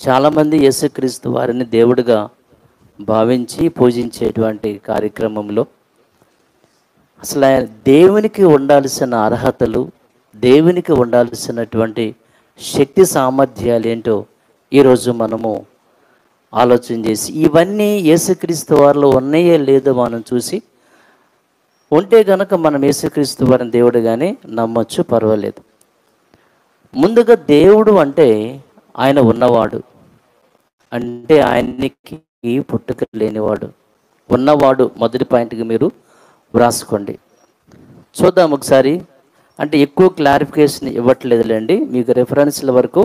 చాలామంది యేసుక్రీస్తు వారిని దేవుడిగా భావించి పూజించేటువంటి కార్యక్రమంలో అసలు దేవునికి ఉండాల్సిన అర్హతలు, దేవునికి ఉండాల్సినటువంటి శక్తి సామర్థ్యాలు ఏంటో ఈరోజు మనము ఆలోచన చేసి, ఇవన్నీ యేసుక్రీస్తు వారిలో ఉన్నాయో లేదో మనం చూసి ఉంటే గనక మనం యేసుక్రీస్తు వారిని దేవుడుగానే నమ్మొచ్చు, పర్వాలేదు. ముందుగా దేవుడు అంటే ఆయన ఉన్నవాడు, అంటే ఆయనకి పుట్టుక లేనివాడు, ఉన్నవాడు. మొదటి పాయింట్కి మీరు వ్రాసుకోండి. చూద్దాం ఒకసారి. అంటే ఎక్కువ క్లారిఫికేషన్ ఇవ్వట్లేదులేండి, మీకు రెఫరెన్స్ల వరకు.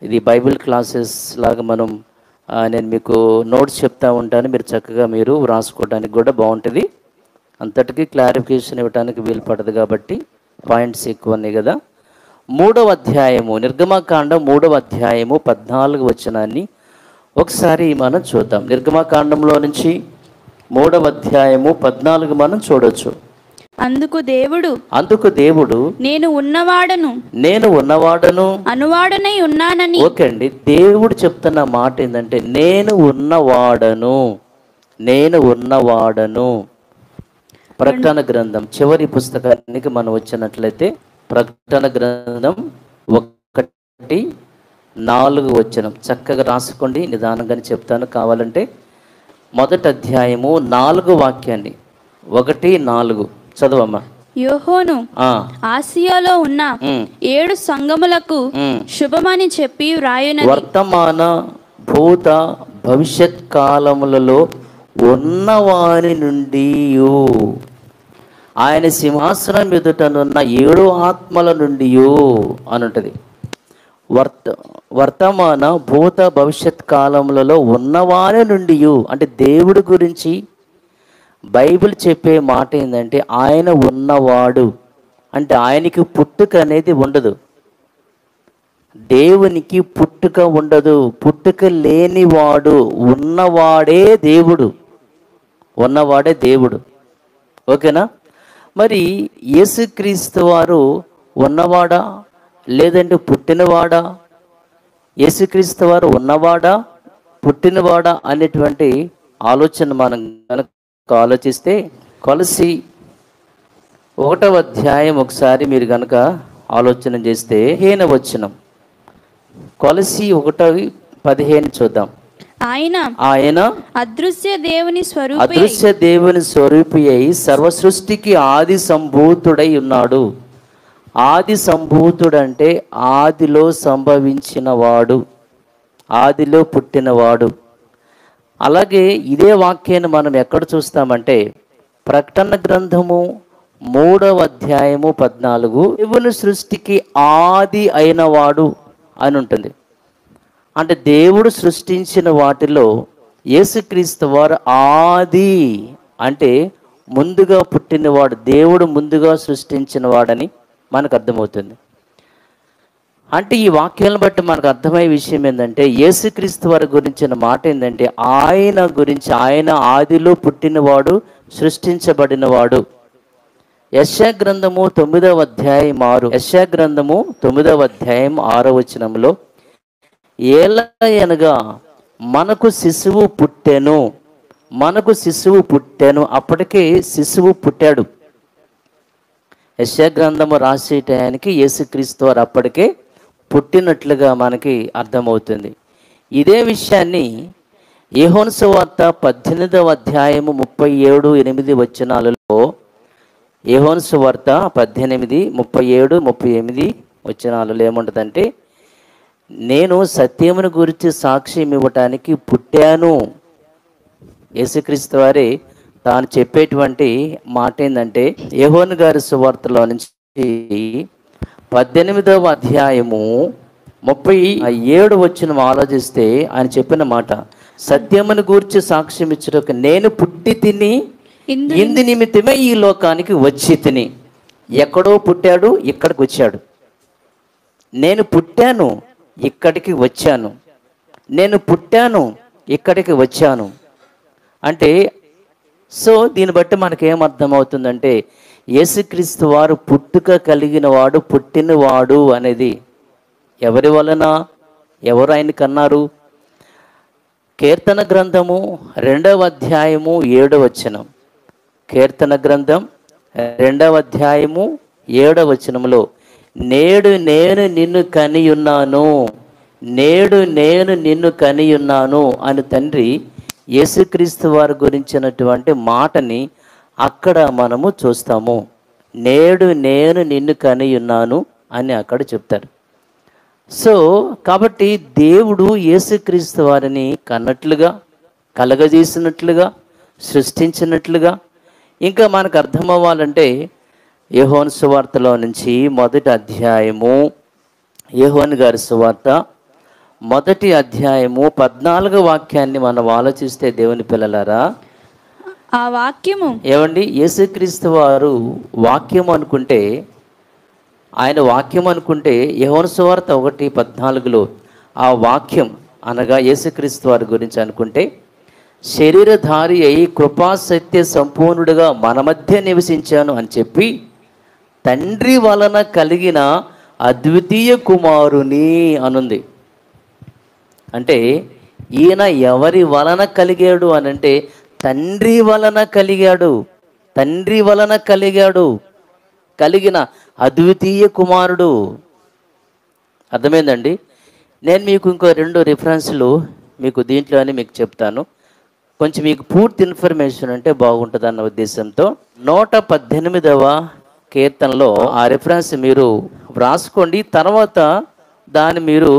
ఇది బైబిల్ క్లాసెస్ లాగా నేను మీకు నోట్స్ చెప్తా ఉంటాను, మీరు చక్కగా మీరు వ్రాసుకోవడానికి కూడా బాగుంటుంది. అంతటికీ క్లారిఫికేషన్ ఇవ్వడానికి వీలు పడదు కాబట్టి పాయింట్స్ ఎక్కువ ఉన్నాయి కదా. 3వ అధ్యాయము, నిర్గమకాండం 3వ అధ్యాయము 14 వచనాన్ని ఒకసారి మనం చూద్దాం. నిర్గమకాండంలో నుంచి 3వ అధ్యాయము 14 మనం చూడొచ్చు. అందుకు దేవుడు నేను ఉన్నవాడను అనువాడనై ఉన్నానని. ఓకే అండి, దేవుడు చెప్తున్న మాట ఏంటంటే నేను ఉన్నవాడను. ప్రకటన గ్రంథం చివరి పుస్తకానికి మనం వచ్చినట్లయితే ప్రకటన గ్రంథం 1:4 వచనం చక్కగా రాసుకోండి, నిదానంగానే చెప్తాను కావాలంటే. మొదటి అధ్యాయము 4 వాక్యాన్ని 1:4 చదవమ్మా. యోహోను ఆసియాలో ఉన్న 7 సంఘములకు శుభమని చెప్పి వ్రాయునది. వర్తమాన భూత భవిష్యత్ కాలములలో ఉన్నవారి నుండి ఆయన సింహాసనం ఎదుటనున్న 7 ఆత్మల నుండి అని ఉంటుంది. వర్తమాన భూత భవిష్యత్ కాలములలో ఉన్నవారి నుండి అంటే దేవుడి గురించి బైబిల్ చెప్పే మాట ఏంటంటే ఆయన ఉన్నవాడు, అంటే ఆయనకి పుట్టుక అనేది ఉండదు. దేవునికి పుట్టుక ఉండదు, పుట్టుక లేనివాడు, ఉన్నవాడే దేవుడు. ఓకేనా? మరి యేసుక్రీస్తు వారు ఉన్నవాడా లేదంటే పుట్టినవాడా? యేసుక్రీస్తు వారు ఉన్నవాడా పుట్టినవాడా అనేటువంటి ఆలోచన మనం కనుక ఆలోచిస్తే, కొలసి 1వ అధ్యాయం ఒకసారి మీరు కనుక ఆలోచన చేస్తే 15వ వచనం, కొలసి 1:15 చూద్దాం. ఆయన అదృశ్య దేవుని స్వరూపి అయి సర్వ సృష్టికి ఆది సంభూతుడై ఉన్నాడు. ఆది సంభూతుడు అంటే ఆదిలో సంభవించిన వాడు, ఆదిలో పుట్టినవాడు. అలాగే ఇదే వాక్యాన్ని మనం ఎక్కడ చూస్తామంటే ప్రకటన గ్రంథము 3వ అధ్యాయము 14 దేవుని సృష్టికి ఆది అయిన వాడు అని ఉంటుంది. అంటే దేవుడు సృష్టించిన వాటిలో యేసుక్రీస్తు వారు ఆది, అంటే ముందుగా పుట్టినవాడు, దేవుడు ముందుగా సృష్టించిన వాడని మనకు అర్థమవుతుంది. అంటే ఈ వాక్యాలను బట్టి మనకు అర్థమయ్యే విషయం ఏంటంటే యేసుక్రీస్తు వారి గురించిన మాట ఏంటంటే ఆయన గురించి, ఆయన ఆదిలో పుట్టినవాడు, సృష్టించబడినవాడు. యెషయా గ్రంథము 9వ అధ్యాయం 6, యెషయా గ్రంథము 9వ అధ్యాయం 6వ వచనంలో ఏలయనగా మనకు శిశువు పుట్టెను, అప్పటికే శిశువు పుట్టాడు. యెషయా గ్రంథము రాసే టయానికి యేసుక్రీస్తు వారు అప్పటికే పుట్టినట్లుగా మనకి అర్థమవుతుంది. ఇదే విషయాన్ని యోహాను సువార్త 18వ అధ్యాయము 37-8 వచనాలలో, యోహాను సువార్త 18:37-38 వచనాలలో ఏముంటుందంటే, నేను సత్యమును గురించి సాక్ష్యం ఇవ్వటానికి పుట్టాను. యేసుక్రీస్తు వారే తాను చెప్పేటువంటి మాట ఏంటంటే యోహాను గారి సువార్తలో నుంచి 18వ అధ్యాయము 37 వచనం ఆలోచిస్తే ఆయన చెప్పిన మాట, సత్యమును గూర్చి సాక్ష్యం ఇచ్చుటకు నేను పుట్టి తిని ఇందు నిమిత్తమే ఈ లోకానికి వచ్చి తిని. ఎక్కడో పుట్టాడు, ఇక్కడికి వచ్చాడు. నేను పుట్టాను, ఇక్కడికి వచ్చాను. నేను పుట్టాను, ఇక్కడికి వచ్చాను అంటే, సో దీన్ని బట్టి మనకేమర్థమవుతుందంటే యేసుక్రీస్తు వారు పుట్టుక కలిగిన వాడు, పుట్టినవాడు అనేది ఎవరి వలన? ఎవరు ఆయన కన్నారు? కీర్తన గ్రంథము 2వ అధ్యాయము 7వ వచనం. కీర్తన గ్రంథం 2వ అధ్యాయము 7వ వచనములో, నేడు నేను నిన్ను కనియున్నాను, నేడు నేను నిన్ను కనియున్నాను అని తండ్రి యేసుక్రీస్తు వారి గురించినటువంటి మాటని అక్కడ మనము చూస్తాము. నేడు నేను నిన్ను కనియున్నాను అని అక్కడ చెప్తారు. సో కాబట్టి దేవుడు యేసుక్రీస్తు వారిని కన్నట్లుగా, కలగజేసినట్లుగా, సృష్టించినట్లుగా, ఇంకా మనకు అర్థమవ్వాలంటే యోహాను సువార్తలో నుంచి 1వ అధ్యాయము, యోహాను గారి సువార్త 1వ అధ్యాయము 14వ వాక్యాన్ని మనం ఆలోచిస్తే దేవుని పిల్లలారా, ఆ వాక్యము ఏమండి, యేసుక్రీస్తు వారు వాక్యం అనుకుంటే, ఆయన వాక్యం అనుకుంటే యోహాను సువార్త 1:14లో ఆ వాక్యం అనగా యేసుక్రీస్తు వారి గురించి అనుకుంటే, శరీరధారి అయి కృపాసత్య సంపూర్ణుడుగా మన మధ్య నివసించాను అని చెప్పి తండ్రి వలన కలిగిన అద్వితీయ కుమారుని అనుంది. అంటే ఈయన ఎవరి వలన కలిగాడు అనంటే తండ్రి వలన కలిగాడు, తండ్రి వలన కలిగాడు, కలిగిన అద్వితీయ కుమారుడు. అర్థమైందండి? నేను మీకు ఇంకో 2 రిఫరెన్స్లు మీకు దీంట్లోనే మీకు చెప్తాను, కొంచెం మీకు పూర్తి ఇన్ఫర్మేషన్ అంటే బాగుంటుంది అన్న ఉద్దేశంతో. 118వ కీర్తనలో ఆ రిఫరెన్స్ మీరు వ్రాసుకోండి, తర్వాత దాన్ని మీరు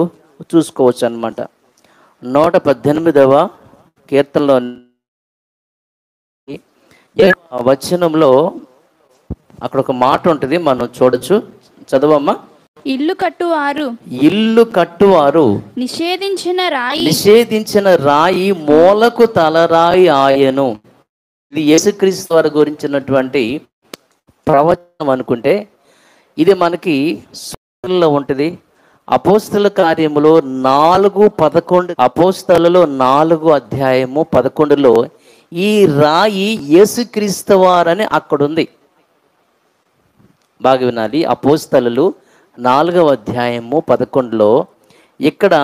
చూసుకోవచ్చు అన్నమాట. 118వ కీర్తనలో వచనంలో అక్కడ ఒక మాట ఉంటుంది, మనం చూడొచ్చు. చదవమ్మా. ఇల్లు కట్టువారు, ఇల్లు కట్టువారు నిషేధించిన రాయి మూలకు తలరాయి ఆయను. ఇది యేసుక్రీస్తు వారి గురించినటువంటి ప్రవచనం అనుకుంటే, ఇది మనకి సూత్రంలో ఉంటుంది. అపోస్తల కార్యములో 4:11, అపోస్తలలో 4వ అధ్యాయము 11లో ఈ రాయి యేసుక్రీస్తు వారని అక్కడుంది. బాగా వినాలి. అపోస్తలు 4వ అధ్యాయము 11లో ఇక్కడ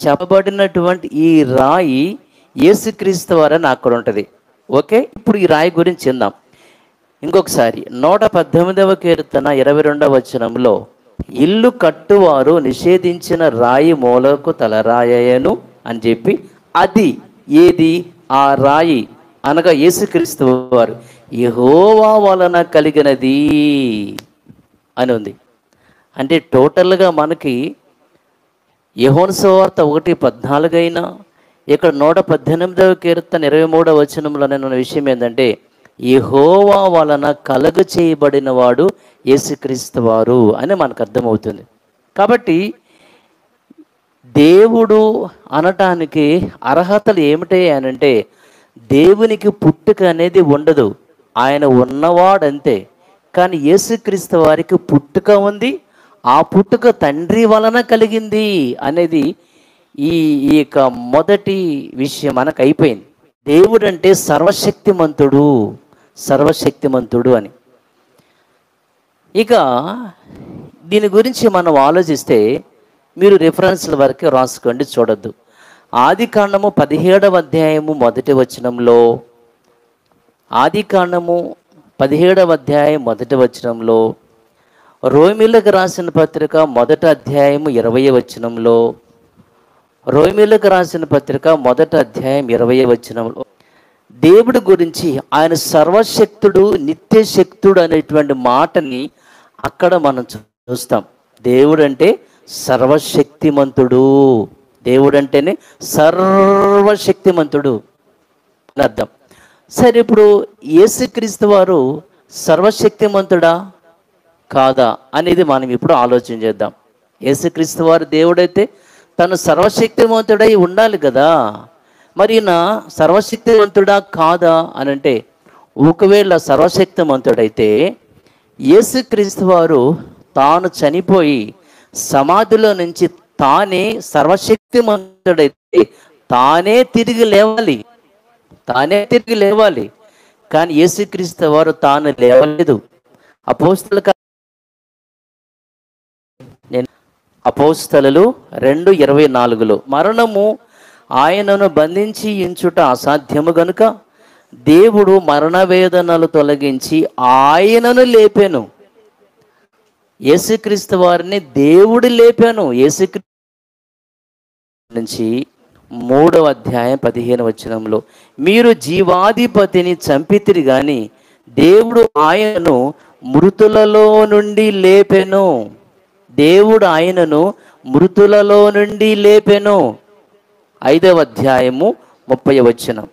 చెప్పబడినటువంటి ఈ రాయి యేసుక్రీస్తు వారని అక్కడ ఉంటుంది. ఓకే, ఇప్పుడు ఈ రాయి గురించి చెందాం ఇంకొకసారి. 118వ కీర్తన 22వ వచనంలో ఇల్లు కట్టువారు నిషేధించిన రాయి మూలకు తలరాయను అని చెప్పి, అది ఏది? ఆ రాయి అనగా యేసుక్రీస్తు వారు యెహోవా వలన కలిగినది అని ఉంది. అంటే టోటల్గా మనకి యోహాను సువార్త 1:14 అయినా, ఇక్కడ 118వ కీర్తన 23వ వచనంలోనే ఉన్న విషయం ఏంటంటే, యెహోవా వలన కలుగ చేయబడిన వాడు యేసుక్రీస్తు వారు అని మనకు అర్థమవుతుంది. కాబట్టి దేవుడు అనటానికి అర్హతలు ఏమిటి అనంటే, దేవునికి పుట్టుక అనేది ఉండదు, ఆయన ఉన్నవాడంతే. కానీ యేసుక్రీస్తు వారికి పుట్టుక ఉంది, ఆ పుట్టుక తండ్రి వలన కలిగింది అనేది ఈ యొక్క మొదటి విషయం మనకు అయిపోయింది. దేవుడు అంటే సర్వశక్తిమంతుడు, సర్వశక్తిమంతుడు అని. ఇక దీని గురించి మనం ఆలోచిస్తే మీరు రిఫరెన్స్ల వరకు రాసుకోండి, చూడొద్దు. ఆదికాండము 17వ అధ్యాయము 1వ వచనంలో, ఆదికాండము 17వ అధ్యాయం 1వ వచనంలో, రోమీయులకు రాసిన పత్రిక 1వ అధ్యాయము 20వ వచనంలో, రోమీయులకు రాసిన పత్రిక 1వ అధ్యాయం 20వ వచనంలో దేవుడి గురించి ఆయన సర్వశక్తుడు, నిత్యశక్తుడు అనేటువంటి మాటని అక్కడ మనం చూస్తాం. దేవుడు అంటే సర్వశక్తిమంతుడు, దేవుడు అంటేనే సర్వశక్తిమంతుడు అని అర్థం. సరే, ఇప్పుడు యేసుక్రీస్తు వారు సర్వశక్తిమంతుడా కాదా అనేది మనం ఇప్పుడు ఆలోచన చేద్దాం. యేసుక్రీస్తు వారు దేవుడైతే తను సర్వశక్తిమంతుడై ఉండాలి కదా. మరి నా సర్వశక్తివంతుడా కాదా అని అంటే, ఒకవేళ సర్వశక్తిమంతుడైతే యేసుక్రీస్తు వారు తాను చనిపోయి సమాధిలో నుంచి తానే సర్వశక్తిమంతుడైతే తానే తిరిగి లేవాలి, తానే తిరిగి లేవాలి. కానీ యేసుక్రీస్తు వారు తాను లేవలేదు. అపోస్తల అపోస్తలులు 2:24లో మరణము ఆయనను బంధించి ఉంచుట అసాధ్యము గనుక దేవుడు మరణ వేదనలు తొలగించి ఆయనను లేపెను. యేసుక్రీస్తు వారిని దేవుడు లేపాను. యేసుక్రీస్తు నుంచి 3వ అధ్యాయం 15వ వచనంలో మీరు జీవాధిపతిని చంపితిరి గాని దేవుడు ఆయనను మృతులలో నుండి లేపెను. దేవుడు ఆయనను మృతులలో నుండి లేపెను. 5వ అధ్యాయము 30వ వచనం.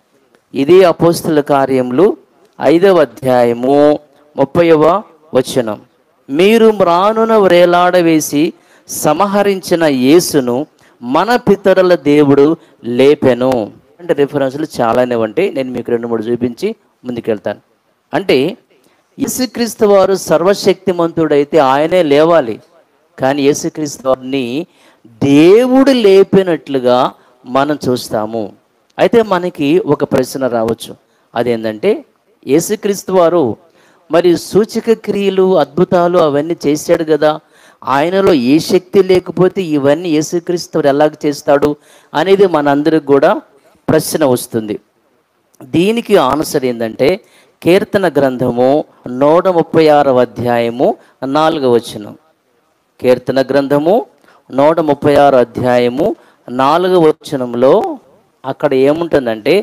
ఇది అపోస్తల కార్యములు 5వ అధ్యాయము 30వ వచనం. మీరు మ్రానున వ్రేలాడవేసి సంహరించిన యేసును మన పితరుల దేవుడు లేపెను. అంటే రిఫరెన్స్లు చాలానే ఉంటాయి. నేను మీకు 2-3 చూపించి ముందుకెళ్తాను. అంటే యేసుక్రీస్తు వారు సర్వశక్తిమంతుడైతే ఆయనే లేవాలి. కానీ యేసుక్రీస్తు వారిని దేవుడు లేపినట్లుగా మనం చూస్తాము. అయితే మనకి ఒక ప్రశ్న రావచ్చు. అదేంటంటే యేసుక్రీస్తు వారు మరి సూచక క్రియలు అద్భుతాలు అవన్నీ చేశాడు కదా, ఆయనలో ఏ శక్తి లేకపోతే ఇవన్నీ యేసుక్రీస్తు వారు ఎలాగ చేస్తాడు అనేది మనందరికి కూడా ప్రశ్న వస్తుంది. దీనికి ఆన్సర్ ఏంటంటే కీర్తన గ్రంథము 136వ అధ్యాయము 4వ వచనం. కీర్తన గ్రంథము 136 అధ్యాయము 4వ వచనంలో అక్కడ ఏముంటుందంటే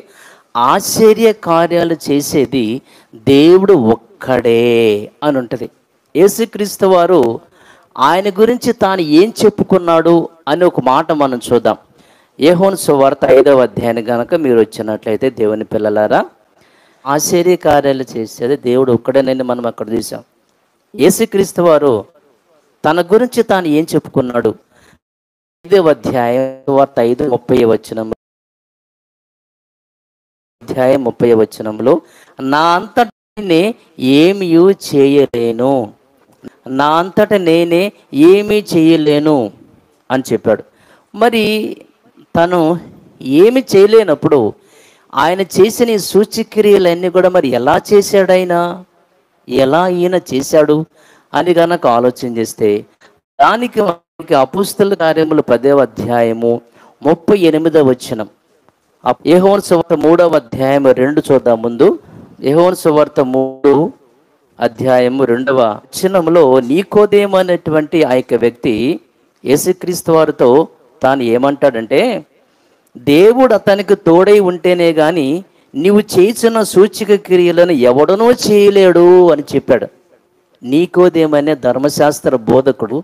ఆశ్చర్య కార్యాలు చేసేది దేవుడు ఒక్కడే అని ఉంటుంది. యేసుక్రీస్తు వారు ఆయన గురించి తాను ఏం చెప్పుకున్నాడు అని ఒక మాట మనం చూద్దాం. యోహాను సువార్త 5వ అధ్యాయం కనుక మీరు వచ్చినట్లయితే దేవుని పిల్లలారా, ఆశ్చర్య కార్యాలు చేసేది దేవుడు ఒక్కడేనని మనం అక్కడ చూసాం. యేసుక్రీస్తు వారు తన గురించి తాను ఏం చెప్పుకున్నాడు? 5వ అధ్యాయం సువార్త 5:30 వచనం. అధ్యాయం 30 వచనంలో నా అంతట నేనే ఏమీ చేయలేను, నా అంతట నేనే ఏమీ చేయలేను అని చెప్పాడు. మరి తను ఏమి చేయలేనప్పుడు ఆయన చేసిన ఈ సూచక్రియలన్నీ కూడా మరి ఎలా చేశాడు, ఎలా ఈయన చేశాడు అని కనుక ఆలోచన చేస్తే దానికి అపోస్తల కార్యములు 10వ అధ్యాయము 38వ వచనం. యోహాను సువార్త 3వ అధ్యాయం 2 చూద్దాం. ముందు యోహాను సువార్త 3 అధ్యాయము 2వ వచనంలో నీకోదేము అనేటువంటి ఆ యొక్క వ్యక్తి యేసుక్రీస్తు వారితో తాను ఏమంటాడంటే దేవుడు అతనికి తోడై ఉంటేనే గాని నీవు చేసిన సూచక క్రియలను ఎవడనూ చేయలేడు అని చెప్పాడు. నీకోదేమనే ధర్మశాస్త్ర బోధకుడు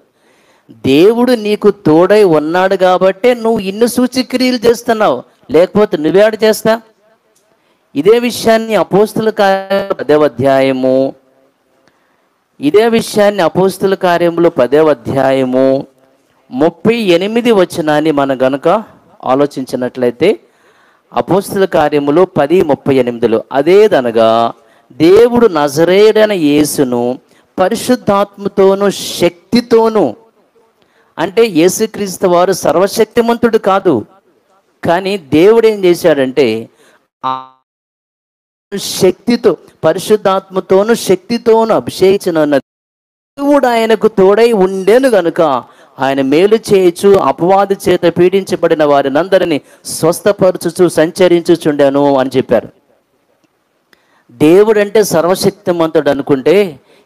దేవుడు నీకు తోడై ఉన్నాడు కాబట్టే నువ్వు ఇన్ని సూచక్రియలు చేస్తున్నావు, లేకపోతే నువ్వేడ చేస్తా? ఇదే విషయాన్ని అపోస్తల కార్యములు 10వ అధ్యాయము ఇదే విషయాన్ని అపోస్తల కార్యములు 10వ అధ్యాయము 38 వచనాన్ని మనం గనుక ఆలోచించినట్లయితే అపోస్తల కార్యములు 10:38లో అదేదనగా దేవుడు నజరేయుడైన యేసును పరిశుద్ధాత్మతోనూ శక్తితోనూ, అంటే యేసుక్రీస్తు వారు సర్వశక్తిమంతుడు కాదు, కానీ దేవుడు ఏం చేశాడంటే శక్తితో పరిశుద్ధాత్మతోనూ శక్తితోనూ అభిషేకించిన దేవుడు ఆయనకు తోడై ఉండేను గనుక ఆయన మేలు చేయొచ్చు, అపవాది చేత పీడించబడిన వారిని అందరినీ స్వస్థపరచుచు సంచరించుచుండాను అని చెప్పారు. దేవుడు అంటే సర్వశక్తిమంతుడు అనుకుంటే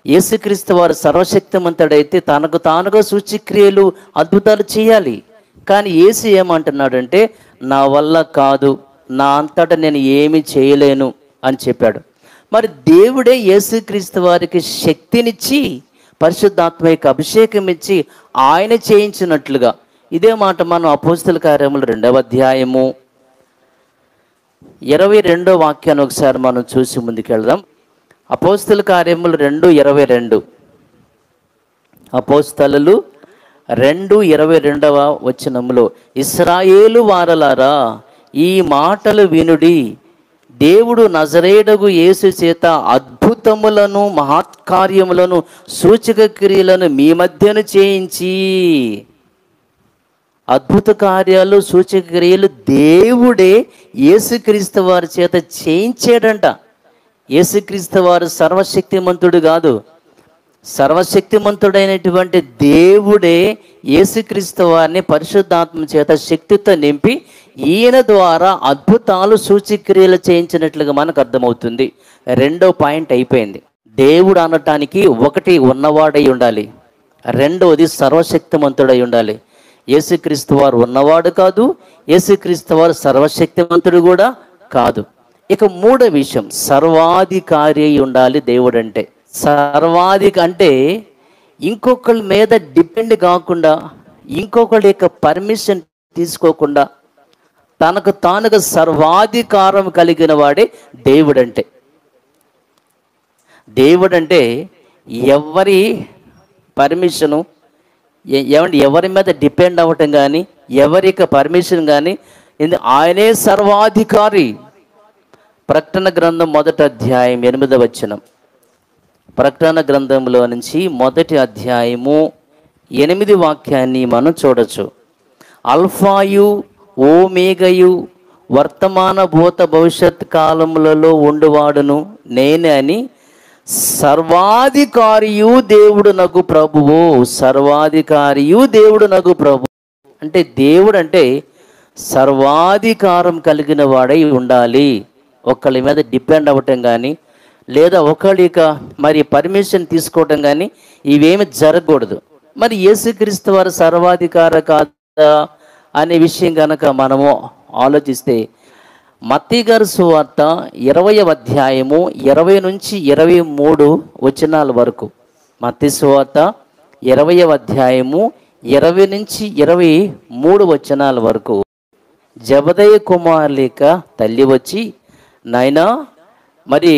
యేసుక్రీస్తు వారు సర్వశక్తిమంతుడైతే తనకు తానుగా సూచక్రియలు అద్భుతాలు చేయాలి. కానీ యేసు ఏమంటున్నాడంటే నా వల్ల కాదు, నా అంతటా నేను ఏమీ చేయలేను అని చెప్పాడు. మరి దేవుడే యేసుక్రీస్తు వారికి శక్తినిచ్చి పరిశుద్ధాత్మ యొక్క అభిషేకం ఇచ్చి ఆయన చేయించినట్లుగా ఇదే మాట మనం అపోస్తల కార్యములు 2వ అధ్యాయము 22వ వాక్యాన్ని ఒకసారి మనం చూసి ముందుకెళ్దాం. అపోస్తల కార్యములు 2:22. అపోస్తలులు 2:22వ వచనములో ఇశ్రాయేలు వారలారా ఈ మాటలు వినుడి, దేవుడు నజరేయుడగు యేసు చేత అద్భుతములను మహత్కార్యములను సూచక క్రియలను మీ మధ్యను చేయించి, అద్భుత కార్యాలు సూచక క్రియలు దేవుడే యేసుక్రీస్తు వారి చేత చేయించాడంట. యేసుక్రీస్తు వారు సర్వశక్తిమంతుడు కాదు, సర్వశక్తిమంతుడైనటువంటి దేవుడే యేసుక్రీస్తు వారిని పరిశుద్ధాత్మ చేత శక్తితో నింపి ఈయన ద్వారా అద్భుతాలు సూచక్రియలు చేయించినట్లుగా మనకు అర్థమవుతుంది. రెండో పాయింట్ అయిపోయింది. దేవుడు అనటానికి ఒకటి ఉన్నవాడై ఉండాలి, రెండోది సర్వశక్తిమంతుడై ఉండాలి. యేసుక్రీస్తు వారు ఉన్నవాడు కాదు, యేసుక్రీస్తు వారు సర్వశక్తిమంతుడు కూడా కాదు. ఇక మూడో విషయం, సర్వాధికారి అయి ఉండాలి దేవుడు అంటే. సర్వాధిక అంటే ఇంకొకరి మీద డిపెండ్ కాకుండా, ఇంకొకరి యొక్క పర్మిషన్ తీసుకోకుండా తనకు తానుగా సర్వాధికారం కలిగిన వాడే దేవుడంటే. దేవుడంటే ఎవరి పర్మిషను, ఎవరి మీద డిపెండ్ అవ్వటం కానీ, ఎవరి యొక్క పర్మిషన్ కానీ, ఆయనే సర్వాధికారి. ప్రకటన గ్రంథం 1వ అధ్యాయం 8వ వచనం. ప్రకటన గ్రంథంలో నుంచి 1వ అధ్యాయము 8 వాక్యాన్ని మనం చూడొచ్చు. అల్ఫాయు ఓమేగయు వర్తమాన భూత భవిష్యత్ కాలములలో ఉండువాడును నేనే అని సర్వాధికారియు దేవుడు నగు ప్రభువు. సర్వాధికారియు దేవుడు నగు ప్రభు అంటే దేవుడు అంటే సర్వాధికారం కలిగిన వాడై ఉండాలి. ఒకళ్ళ మీద డిపెండ్ అవ్వటం కానీ, లేదా ఒకళ్ళిక మరి పర్మిషన్ తీసుకోవటం కానీ ఇవేమి జరగకూడదు. మరి యేసుక్రీస్తు వారు సర్వాధికార కాదా అనే విషయం కనుక మనము ఆలోచిస్తే, మత్తయి గారి సువార్త 20వ అధ్యాయము 20 నుంచి 23 వచనాల వరకు. మత్తయి సువార్త 20వ అధ్యాయము 20 నుంచి 23 వచనాల వరకు. జబదయి కుమారులిక తల్లి వచ్చి, నాయనా మరి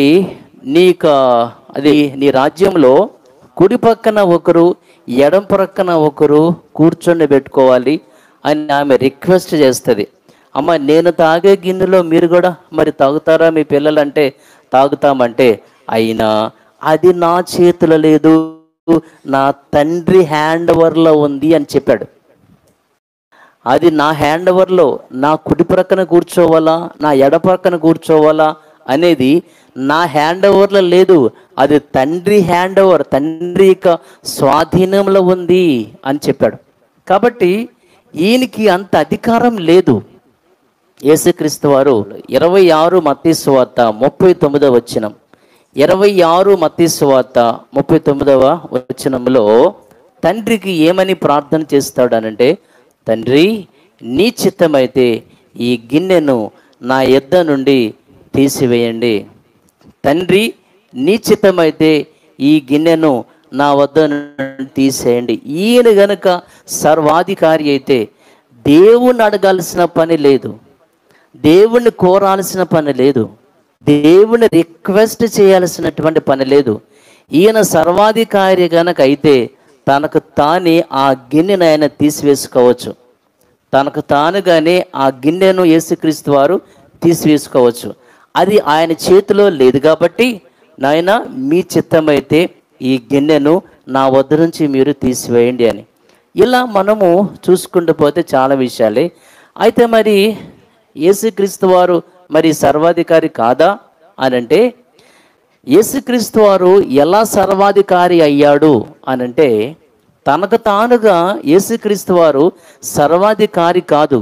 నీ రాజ్యంలో కుడి పక్కన ఒకరు ఎడం ప్రక్కన ఒకరు కూర్చొని పెట్టుకోవాలి అని ఆమె రిక్వెస్ట్ చేస్తుంది. అమ్మ, నేను తాగే గిన్నెలో మీరు కూడా మరి తాగుతారా మీ పిల్లలు అంటే తాగుతామంటే, అయినా అది నా చేతిలో లేదు, నా తండ్రి హ్యాండ్ ఓవర్లో ఉంది అని చెప్పాడు. అది నా హ్యాండ్ ఓవర్లో, నా కుడి ప్రక్కన కూర్చోవాలా నా ఎడ ప్రక్కన కూర్చోవాలా అనేది నా హ్యాండ్ ఓవర్లో లేదు, అది తండ్రి హ్యాండ్ ఓవర్, తండ్రి యొక్క స్వాధీనంలో ఉంది అని చెప్పాడు. కాబట్టి ఈయనకి అంత అధికారం లేదు. యేసుక్రీస్తు వారు 26 మత్తయి సువార్త 39వ వచనం, 26 మత్తయి సువార్త 39వ వచనంలో తండ్రికి ఏమని ప్రార్థన చేస్తాడు అనంటే, తండ్రి నీ చిత్తమైతే ఈ గిన్నెను నా యొద్ద నుండి తీసివేయండి. తండ్రి నీ చిత్తమైతే ఈ గిన్నెను నా వద్ద నుండి తీసేయండి. ఈయన గనుక సర్వాధికారి అయితే దేవుణ్ణి అడగాల్సిన పని లేదు, దేవుణ్ణి కోరాల్సిన పని లేదు, దేవుణ్ణి రిక్వెస్ట్ చేయాల్సినటువంటి పని లేదు. ఈయన సర్వాధికారి గనక అయితే తనకు తానే ఆ గిన్నెను ఆయన తీసివేసుకోవచ్చు. తనకు తానుగానే ఆ గిన్నెను యేసుక్రీస్తు వారు తీసివేసుకోవచ్చు. అది ఆయన చేతిలో లేదు కాబట్టి, నాయన మీ చిత్తమైతే ఈ గిన్నెను నా వద్ద నుంచి మీరు తీసివేయండి అని. ఇలా మనము చూసుకుంటూ పోతే చాలా విషయాలే. అయితే మరి యేసుక్రీస్తు వారు మరి సర్వాధికారి కాదా అనంటే, యేసుక్రీస్తు వారు ఎలా సర్వాధికారి అయ్యాడు అనంటే, తనకు తానుగా యేసుక్రీస్తు వారు సర్వాధికారి కాదు,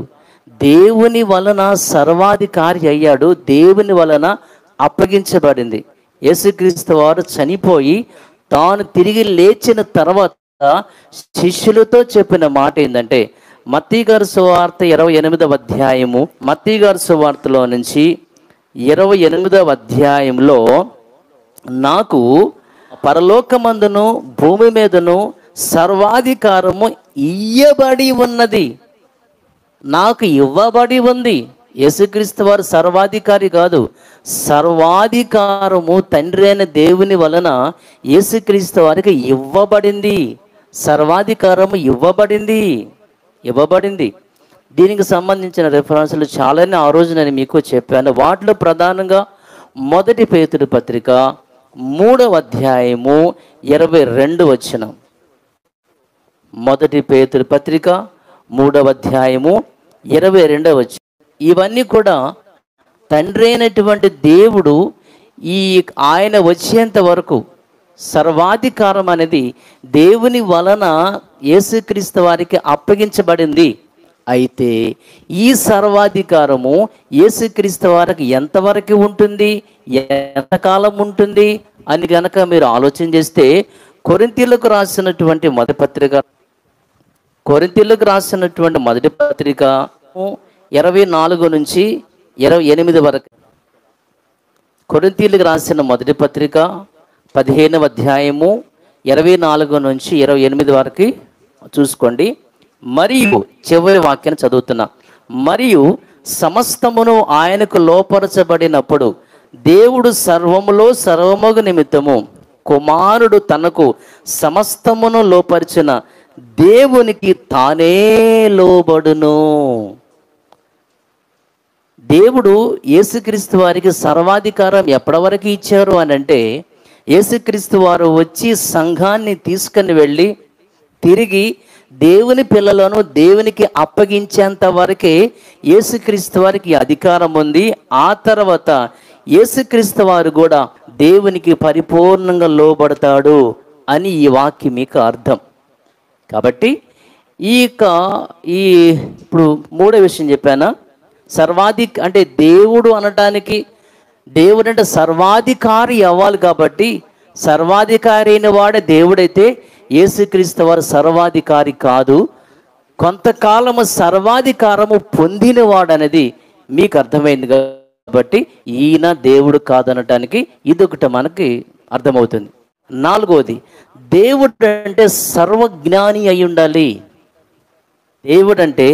దేవుని వలన సర్వాధికారి అయ్యాడు. దేవుని వలన అప్పగించబడింది. యేసుక్రీస్తు వారు చనిపోయి తాను తిరిగి లేచిన తర్వాత శిష్యులతో చెప్పిన మాట ఏంటంటే, మత్తయి గారి సువార్త 28వ అధ్యాయము, మత్తయి గారి సువార్తలో నుంచి 28వ అధ్యాయంలో, నాకు పరలోకమందును భూమి మీదను సర్వాధికారము ఇయ్యబడి ఉన్నది, నాకు ఇవ్వబడి ఉంది. యేసుక్రీస్తు వారు సర్వాధికారి కాదు, సర్వాధికారము తండ్రి అయిన దేవుని వలన యేసుక్రీస్తు వారికి ఇవ్వబడింది. సర్వాధికారము ఇవ్వబడింది. దీనికి సంబంధించిన రెఫరెన్స్లు చాలానే ఆ రోజు నేను మీకు చెప్పాను. వాటిలో ప్రధానంగా 1 పేతురు పత్రిక 3వ అధ్యాయము 22 వచనం. 1 పేతురు పత్రిక 3వ అధ్యాయము 22వ వచనం. ఇవన్నీ కూడా తండ్రి అయినటువంటి దేవుడు ఆయన వచ్చేంత వరకు, సర్వాధికారం అనేది దేవుని వలన యేసుక్రీస్తు వారికి అప్పగించబడింది. అయితే ఈ సర్వాధికారము యేసుక్రీస్తు వారికి ఎంతవరకు ఉంటుంది, ఎంతకాలం ఉంటుంది అని గనక మీరు ఆలోచన చేస్తే కొరింథీయులకు రాసినటువంటి మొదటి పత్రిక 24 నుంచి 28 వరకు, కొరింథీయులకు రాసిన మొదటి పత్రిక 15వ అధ్యాయము 24 నుంచి 28 వరకు చూసుకోండి. మరియు చివరి వాక్యాన్ని చదువుతున్నా. మరియు సమస్తమును ఆయనకు లోపరచబడినప్పుడు దేవుడు సర్వములో సర్వమగు నిమిత్తము కుమారుడు తనకు సమస్తమును లోపరిచిన దేవునికి తానే లోబడును. దేవుడు యేసుక్రీస్తు వారికి సర్వాధికారం ఎప్పటి వరకు ఇచ్చారు అని అంటే, యేసుక్రీస్తు వారు వచ్చి సంఘాన్ని తీసుకుని వెళ్ళి తిరిగి దేవుని పిల్లలను దేవునికి అప్పగించేంత వరకే యేసుక్రీస్తు వారికి అధికారం ఉంది. ఆ తర్వాత యేసుక్రీస్తు వారు కూడా దేవునికి పరిపూర్ణంగా లోబడతాడు అని ఈ వాక్యం మీకు అర్థం. కాబట్టి ఇప్పుడు మూడో విషయం చెప్పానా, అంటే దేవుడు అనటానికి, దేవుడు అంటే సర్వాధికారి అవ్వాలి. కాబట్టి సర్వాధికారి అయిన వాడే దేవుడైతే యేసుక్రీస్తు వారు సర్వాధికారి కాదు. కొంతకాలము సర్వాధికారము పొందినవాడనేది మీకు అర్థమైంది. కాబట్టి ఈయన దేవుడు కాదనటానికి ఇదొకటి మనకి అర్థమవుతుంది. నాలుగవది, దేవుడు అంటే సర్వజ్ఞాని అయి ఉండాలి. దేవుడు అంటే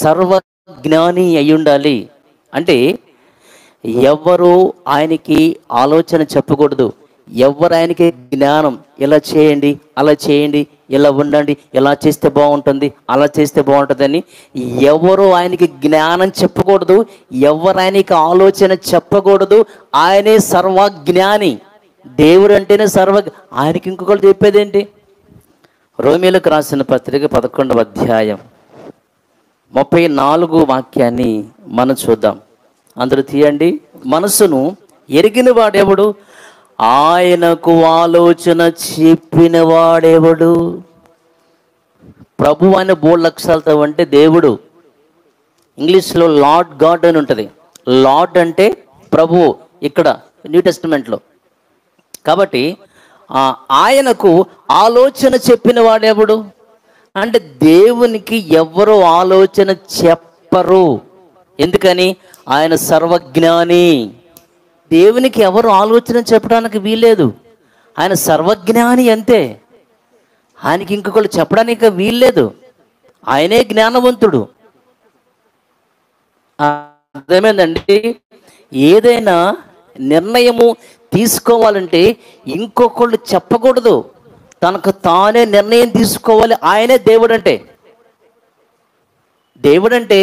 సర్వజ్ఞాని అయి ఉండాలి. అంటే ఎవరు ఆయనకి ఆలోచన చెప్పకూడదు, ఎవరు ఆయనకి జ్ఞానం, ఇలా చేయండి, అలా చేయండి, ఇలా ఉండండి, ఇలా చేస్తే బాగుంటుంది, అలా చేస్తే బాగుంటుందని ఎవరు ఆయనకి జ్ఞానం చెప్పకూడదు, ఎవరు ఆయనకి ఆలోచన చెప్పకూడదు. ఆయనే సర్వజ్ఞాని. దేవుడు అంటేనే ఆయనకి ఇంకొకరు చెప్పేదేంటి? రోమీయులకు రాసిన పత్రిక 11వ అధ్యాయం 34 వాక్యాన్ని మనం చూద్దాం. అందరూ తీయండి. మనసును ఎరిగిన వాడెవడు, ఆయనకు ఆలోచన చెప్పిన వాడెవడు. ప్రభు అనే బోర్డు అక్షరాలతో అంటే దేవుడు. ఇంగ్లీష్లో లార్డ్ గాడ్ అని ఉంటుంది. లార్డ్ అంటే ప్రభు ఇక్కడ న్యూ టెస్టిమెంట్లో. కాబట్టి ఆయనకు ఆలోచన చెప్పిన వాడెవడు అంటే దేవునికి ఎవరు ఆలోచన చెప్పరు. ఎందుకని? ఆయన సర్వజ్ఞాని. దేవునికి ఎవరు ఆలోచన చెప్పడానికి వీల్లేదు. ఆయన సర్వజ్ఞాని అంతే. ఆయనకి ఇంకొకళ్ళు చెప్పడానికి వీల్లేదు. ఆయనే జ్ఞానవంతుడు. అర్థమైందండి? ఏదైనా నిర్ణయము తీసుకోవాలంటే ఇంకొకళ్ళు చెప్పకూడదు, తనకు తానే నిర్ణయం తీసుకోవాలి. ఆయనే దేవుడు అంటే. దేవుడు అంటే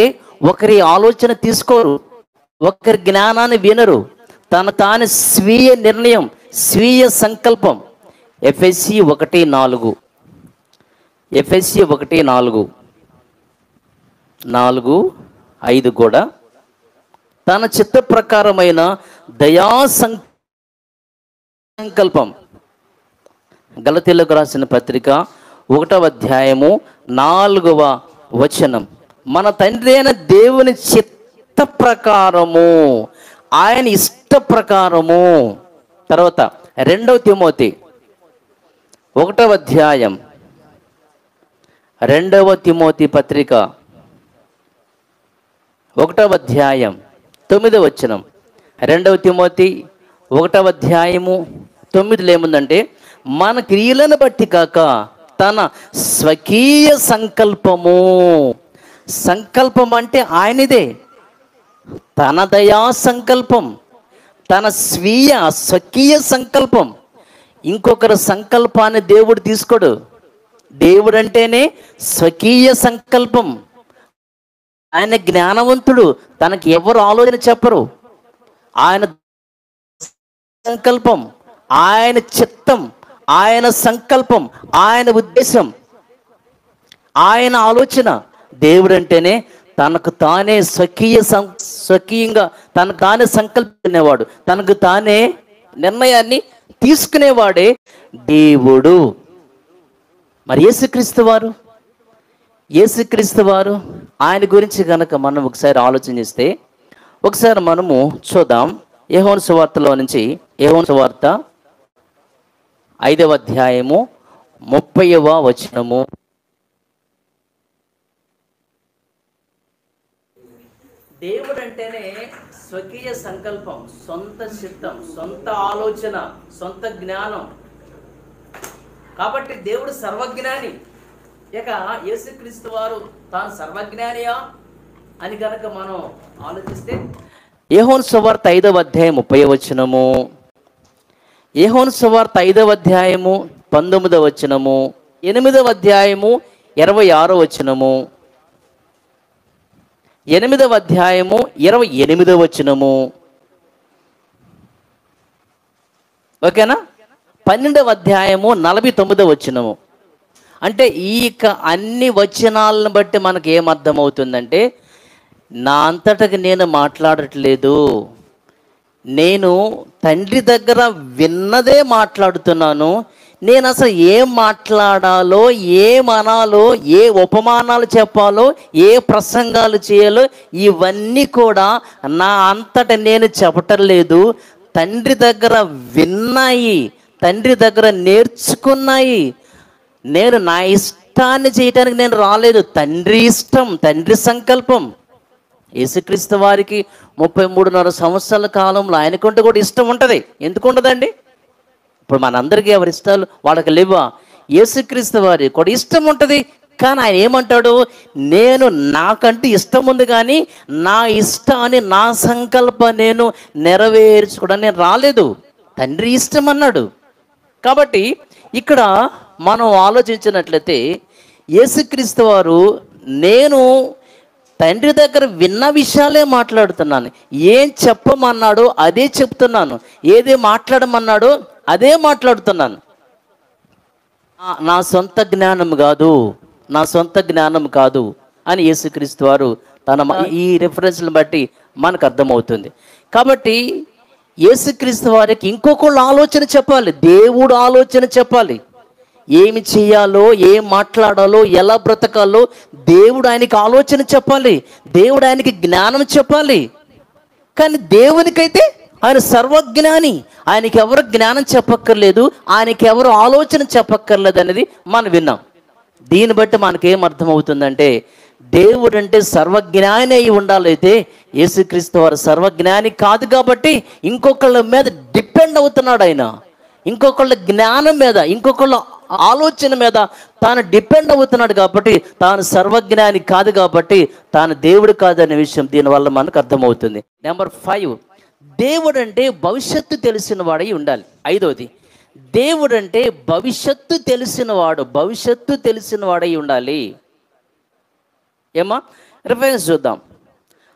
ఒకరి ఆలోచన తీసుకోరు, ఒకరి జ్ఞానాన్ని వినరు, తన తాను స్వీయ నిర్ణయం, స్వీయ సంకల్పం. ఎఫెసీ 1:4 4:5 కూడా తన చిత్త ప్రకారమైన దయా సంకల్పం. గలతీయులకు రాసిన పత్రిక 1వ అధ్యాయము 4వ వచనం, మన తండ్రి అయిన దేవుని చిత్త ప్రకారము, ఆయన ఇష్ట ప్రకారము. తర్వాత 2వ తిమోతి 1వ అధ్యాయం 2వ తిమోతి పత్రిక 1వ అధ్యాయం 9వ వచనం. 2వ తిమోతి 1వ అధ్యాయము 9లో ఏముందంటే, మన క్రియలను బట్టి కాక తన స్వకీయ సంకల్పము. సంకల్పం అంటే ఆయనదే, తన దయా సంకల్పం, తన స్వకీయ సంకల్పం. ఇంకొకరి సంకల్పాన్ని దేవుడు తీసుకోడు. దేవుడు అంటేనే స్వకీయ సంకల్పం. ఆయన జ్ఞానవంతుడు, తనకి ఎవరు ఆలోచన చెప్పరు. ఆయన సంకల్పం, ఆయన చిత్తం, ఆయన సంకల్పం, ఆయన ఉద్దేశం, ఆయన ఆలోచన. దేవుడు అంటేనే తనకు తానే స్వకీయంగా తనకు తానే సంకల్పించేవాడు, తనకు తానే నిర్ణయాన్ని తీసుకునేవాడే దేవుడు. మరి యేసుక్రీస్తు వారు ఆయన గురించి కనుక మనం ఒకసారి ఆలోచన చేస్తే, ఒకసారి మనము చూద్దాం. యోహాను సువార్తలో నుంచి, యోహాను సువార్త 5వ అధ్యాయము 30వ వచనము. దేవుడు అంటేనే స్వకీయ సంకల్పం, సొంత చిత్తం, సొంత ఆలోచన, సొంత జ్ఞానం. కాబట్టి దేవుడు సర్వజ్ఞాని. ఇక యేసుక్రీస్తు వారు తాను సర్వజ్ఞానియా అని కనుక మనం ఆలోచిస్తే, యోహాను సువార్త 5వ అధ్యాయం 30వ వచనము, యోహాను సువార్త 5వ అధ్యాయము 19వ వచనము, 8వ అధ్యాయము 26వ వచనము, 8వ అధ్యాయము 28వ వచనము, ఓకేనా, 12వ అధ్యాయము 49వ వచనము. అంటే ఈ అన్ని వచనాలను బట్టి మనకు ఏమర్థమవుతుందంటే, నా అంతటకి నేను మాట్లాడట్లేదు, నేను తండ్రి దగ్గర విన్నదే మాట్లాడుతున్నాను. నేను అసలు ఏం మాట్లాడాలో, ఏమనాలో, ఏ ఉపమానాలు చెప్పాలో, ఏ ప్రసంగాలు చేయాలో ఇవన్నీ కూడా నా అంతట నేను చెప్పటం లేదు. తండ్రి దగ్గర విన్నాయి, తండ్రి దగ్గర నేర్చుకున్నాయి. నేను నా ఇష్టాన్ని చేయటానికి నేను రాలేదు. తండ్రి ఇష్టం, తండ్రి సంకల్పం. యేసుక్రీస్తు వారికి 33.5 సంవత్సరాల కాలంలో ఆయనకుంటే కూడా ఇష్టం ఉంటుంది. ఎందుకు ఉండదండి? ఇప్పుడు మనందరికీ ఎవరి ఇష్టాలు వాళ్ళకి లేవా? యేసుక్రీస్తు వారికి కూడా ఇష్టం ఉంటుంది. కానీ ఆయన ఏమంటాడు, నేను నాకంటూ ఇష్టం ఉంది కానీ నా ఇష్టాన్ని, నా సంకల్పం నేను నెరవేర్చుకోవడానికి నేను రాలేదు, తండ్రి ఇష్టం అన్నాడు. కాబట్టి ఇక్కడ మనం ఆలోచించినట్లయితే, యేసుక్రీస్తు వారు నేను తండ్రి దగ్గర విన్న విషయాలే మాట్లాడుతున్నాను, ఏం చెప్పమన్నాడో అదే చెప్తున్నాను, ఏది మాట్లాడమన్నాడో అదే మాట్లాడుతున్నాను. నా సొంత జ్ఞానం కాదు, నా సొంత జ్ఞానం కాదు అని యేసుక్రీస్తు వారు తన ఈ రెఫరెన్స్ని బట్టి మనకు అర్థమవుతుంది. కాబట్టి యేసుక్రీస్తు వారికి ఇంకొకళ్ళు ఆలోచన చెప్పాలి, దేవుడు ఆలోచన చెప్పాలి. ఏమి చేయాలో, ఏం మాట్లాడాలో, ఎలా బ్రతకాలో దేవుడు ఆయనకి ఆలోచన చెప్పాలి, దేవుడు ఆయనకి జ్ఞానం చెప్పాలి. కానీ దేవునికైతే ఆయన సర్వజ్ఞాని, ఆయనకి ఎవరు జ్ఞానం చెప్పక్కర్లేదు, ఆయనకి ఎవరు ఆలోచన చెప్పక్కర్లేదు అనేది మనం విన్నాం. దీన్ని బట్టి మనకేం అర్థమవుతుందంటే, దేవుడు అంటే సర్వజ్ఞాని అయి ఉండాలైతే యేసుక్రీస్తు వారు సర్వజ్ఞాని కాదు. కాబట్టి ఇంకొకళ్ళ మీద డిపెండ్ అవుతున్నాడు ఆయన, ఇంకొకళ్ళ జ్ఞానం మీద, ఇంకొకళ్ళ ఆలోచన మీద తాను డిపెండ్ అవుతున్నాడు. కాబట్టి తాను సర్వజ్ఞాని కాదు, కాబట్టి తాను దేవుడు కాదనే విషయం దీనివల్ల మనకు అర్థమవుతుంది. నెంబర్ 5, దేవుడు అంటే భవిష్యత్తు తెలిసిన వాడై ఉండాలి. 5వది, దేవుడు అంటే భవిష్యత్తు తెలిసినవాడు, భవిష్యత్తు తెలిసిన వాడై ఉండాలి. ఏమా రిఫరెన్స్ చూద్దాం.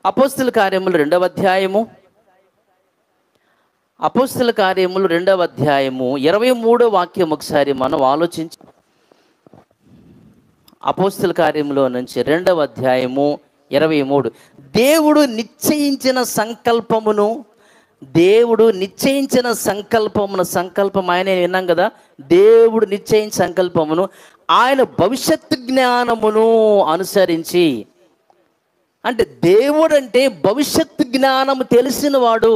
అపోస్తుల కార్యములు 2వ అధ్యాయము, అపోస్తుల కార్యములు 2వ అధ్యాయము 23వ వాక్యం ఒకసారి మనం ఆలోచించి, అపోస్తుల కార్యములో నుంచి 2వ అధ్యాయము 23, దేవుడు నిశ్చయించిన సంకల్పమును, దేవుడు నిశ్చయించిన సంకల్పమును, సంకల్పం ఆయన విన్నాం కదా, దేవుడు నిశ్చయించిన సంకల్పమును ఆయన భవిష్యత్తు జ్ఞానమును అనుసరించి, అంటే దేవుడు అంటే భవిష్యత్తు జ్ఞానము తెలిసినవాడు.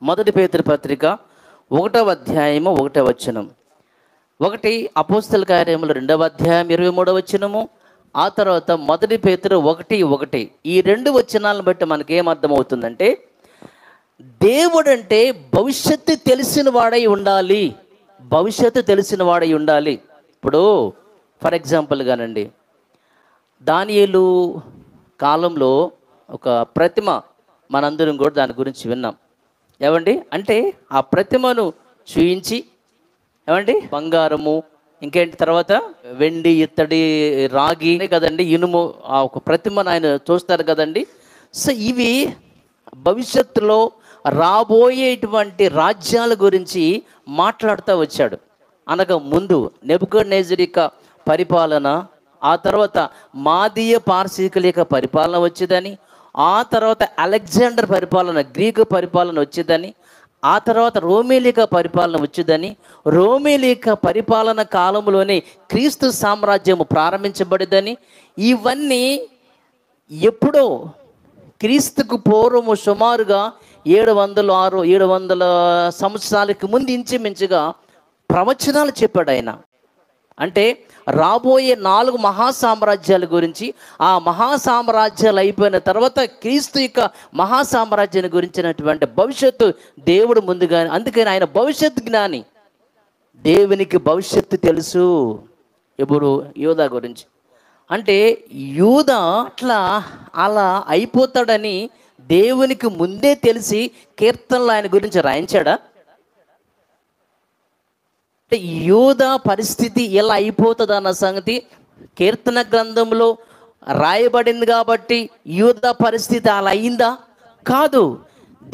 1 పేతురు పత్రిక 1వ అధ్యాయము 1వ వచనం, 1 అపోస్తల కార్యములు 2వ అధ్యాయం 23వ వచనము, ఆ తర్వాత 1 పేతురు 1:1. ఈ 2 వచనాలను బట్టి మనకేమర్థమవుతుందంటే, దేవుడు అంటే భవిష్యత్తు తెలిసిన వాడై ఉండాలి, భవిష్యత్తు తెలిసిన వాడై ఉండాలి. ఇప్పుడు ఫర్ ఎగ్జాంపుల్గానండి, దానియేలు కాలంలో ఒక ప్రతిమ మనందరం కూడా దాని గురించి విన్నాం. ఏమండి, అంటే ఆ ప్రతిమను చూయించి, ఏమండి, బంగారము, ఇంకేంటి తర్వాత వెండి, ఇత్తడి, రాగి కదండి, ఇనుము, ఆ ఒక ప్రతిమను ఆయన చూస్తారు కదండి. సో ఇవి భవిష్యత్తులో రాబోయేటువంటి రాజ్యాల గురించి మాట్లాడుతూ వచ్చాడు. అనగా ముందు నెబుకద్నెజరిక పరిపాలన, ఆ తర్వాత మాదీయ పార్శీకుల యొక్క పరిపాలన వచ్చేదని, ఆ తర్వాత అలెగ్జాండర్ పరిపాలన, గ్రీకు పరిపాలన వచ్చేదని, ఆ తర్వాత రోమేలిక పరిపాలన వచ్చిందని, రోమేలిక పరిపాలన కాలంలోనే క్రీస్తు సామ్రాజ్యము ప్రారంభించబడిదని, ఇవన్నీ ఎప్పుడో క్రీస్తుకు పూర్వము సుమారుగా 700 సంవత్సరాలకి ముందు ఇంచుమించుగా ప్రవచనాలు చెప్పాడు ఆయన. అంటే రాబోయే 4 మహాసామ్రాజ్యాల గురించి, ఆ మహాసామ్రాజ్యాలు అయిపోయిన తర్వాత క్రీస్తు యొక్క మహాసామ్రాజ్యాన్ని గురించినటువంటి భవిష్యత్తు దేవుడు ముందుగానే, అందుకని ఆయన భవిష్యత్తు జ్ఞాని. దేవునికి భవిష్యత్తు తెలుసు. ఇప్పుడు యూదా గురించి అంటే యూదా అలా అయిపోతాడని దేవునికి ముందే తెలిసి కీర్తనలు ఆయన గురించి రాయించాడా? అంటే యూదా పరిస్థితి ఎలా అయిపోతుంది అన్న సంగతి కీర్తన గ్రంథంలో రాయబడింది కాబట్టి యూదా పరిస్థితి అలా అయిందా? కాదు.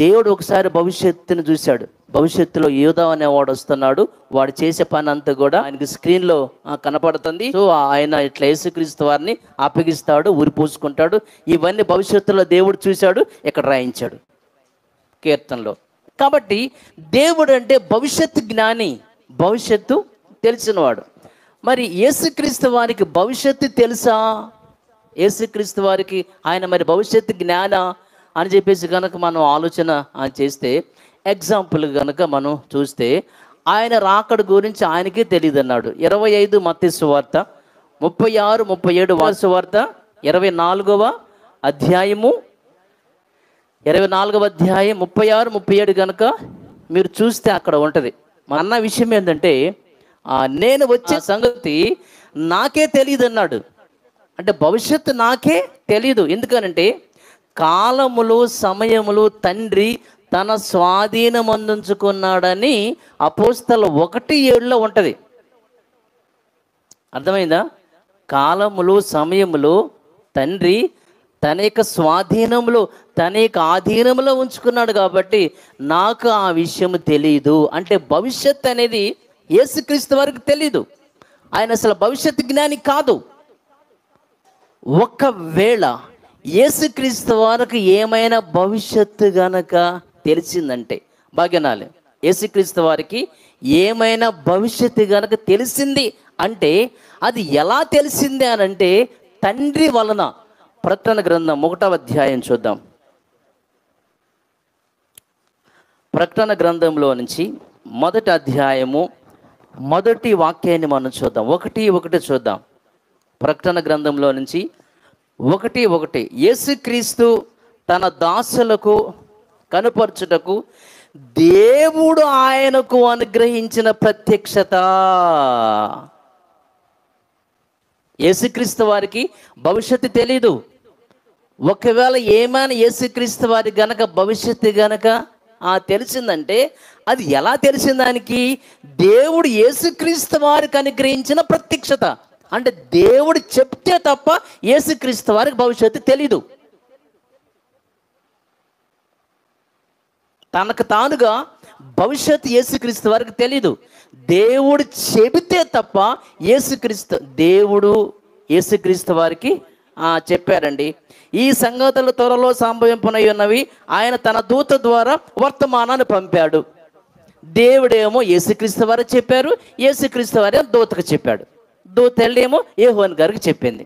దేవుడు ఒకసారి భవిష్యత్తును చూశాడు. భవిష్యత్తులో యూదా అనేవాడు వస్తున్నాడు, వాడు చేసే పని అంతా కూడా ఆయనకి స్క్రీన్లో కనపడుతుంది. సో ఆయన ఇట్లా యేసుక్రీస్తు వారిని అప్పగిస్తాడు, ఉరి పూసుకుంటాడు. ఇవన్నీ భవిష్యత్తులో దేవుడు చూశాడు, ఇక్కడ రాయించాడు కీర్తనలో. కాబట్టి దేవుడు అంటే భవిష్యత్తు జ్ఞాని, భవిష్యత్తు తెలిసినవాడు. మరి యేసుక్రీస్తు వారికి భవిష్యత్తు తెలుసా? యేసుక్రీస్తు వారికి ఆయన మరి భవిష్యత్తు జ్ఞానా అని చెప్పేసి కనుక మనం ఆలోచన చేస్తే, ఎగ్జాంపుల్ కనుక మనం చూస్తే ఆయన రాకడ గురించి ఆయనకే తెలియదు అన్నాడు. 25 మత్తయి సువార్త 36, 37 సువార్త 24వ అధ్యాయము 36, 37 కనుక మీరు చూస్తే అక్కడ ఉంటుంది. అన్న విషయం ఏంటంటే, నేను వచ్చే సంగతి నాకే తెలియదు అన్నాడు. అంటే భవిష్యత్తు నాకే తెలియదు. ఎందుకనంటే కాలములు సమయములు తండ్రి తన స్వాధీనం అందించుకున్నాడని అపోస్తల 1:7 ఉంటుంది. అర్థమైందా? కాలములు సమయములు తండ్రి తన యొక్క స్వాధీనంలో, తన యొక్క ఆధీనంలో ఉంచుకున్నాడు. కాబట్టి నాకు ఆ విషయం తెలియదు. అంటే భవిష్యత్ అనేది యేసుక్రీస్తు వారికి తెలీదు. ఆయన అసలు భవిష్యత్తు జ్ఞాని కాదు. ఒకవేళ యేసుక్రీస్తు వారికి ఏమైనా భవిష్యత్తు గనక తెలిసిందంటే, భాగ్యనాలు, యేసుక్రీస్తు వారికి ఏమైనా భవిష్యత్తు గనక తెలిసింది అంటే అది ఎలా తెలిసింది అని అంటే తండ్రి వలన. ప్రకటన గ్రంథం 1వ అధ్యాయం చూద్దాం. ప్రకటన గ్రంథంలో నుంచి 1వ అధ్యాయము 1వ వాక్యాన్ని మనం చూద్దాం. 1:1 చూద్దాం. ప్రకటన గ్రంథంలో నుంచి 1:1 యేసుక్రీస్తు తన దాసులకు కనుపరచుటకు దేవుడు ఆయనకు అనుగ్రహించిన ప్రత్యక్షత. యేసుక్రీస్తు వారికి భవిష్యత్తు తెలీదు. ఒకవేళ ఏమైనా యేసుక్రీస్తు వారికి గనక భవిష్యత్తు గనక తెలిసిందంటే అది ఎలా తెలిసిన దానికి? దేవుడు యేసుక్రీస్తు వారికి అనుగ్రహించిన ప్రత్యక్షత. అంటే దేవుడు చెప్తే తప్ప యేసుక్రీస్తు వారికి భవిష్యత్తు తెలీదు. తనకు తానుగా భవిష్యత్తు యేసుక్రీస్తు వారికి తెలీదు. దేవుడు చెబితే తప్ప దేవుడు యేసుక్రీస్తు వారికి చెప్పారండి. ఈ సంగతులు త్వరలో సంభవింపనై ఉన్నవి, ఆయన తన దూత ద్వారా వర్తమానాన్ని పంపాడు. దేవుడేమో యేసుక్రీస్తు వారికి చెప్పారు, యేసుక్రీస్తు వారే దూతకు చెప్పాడు. దూత ఏమో యోహాను గారికి చెప్పింది.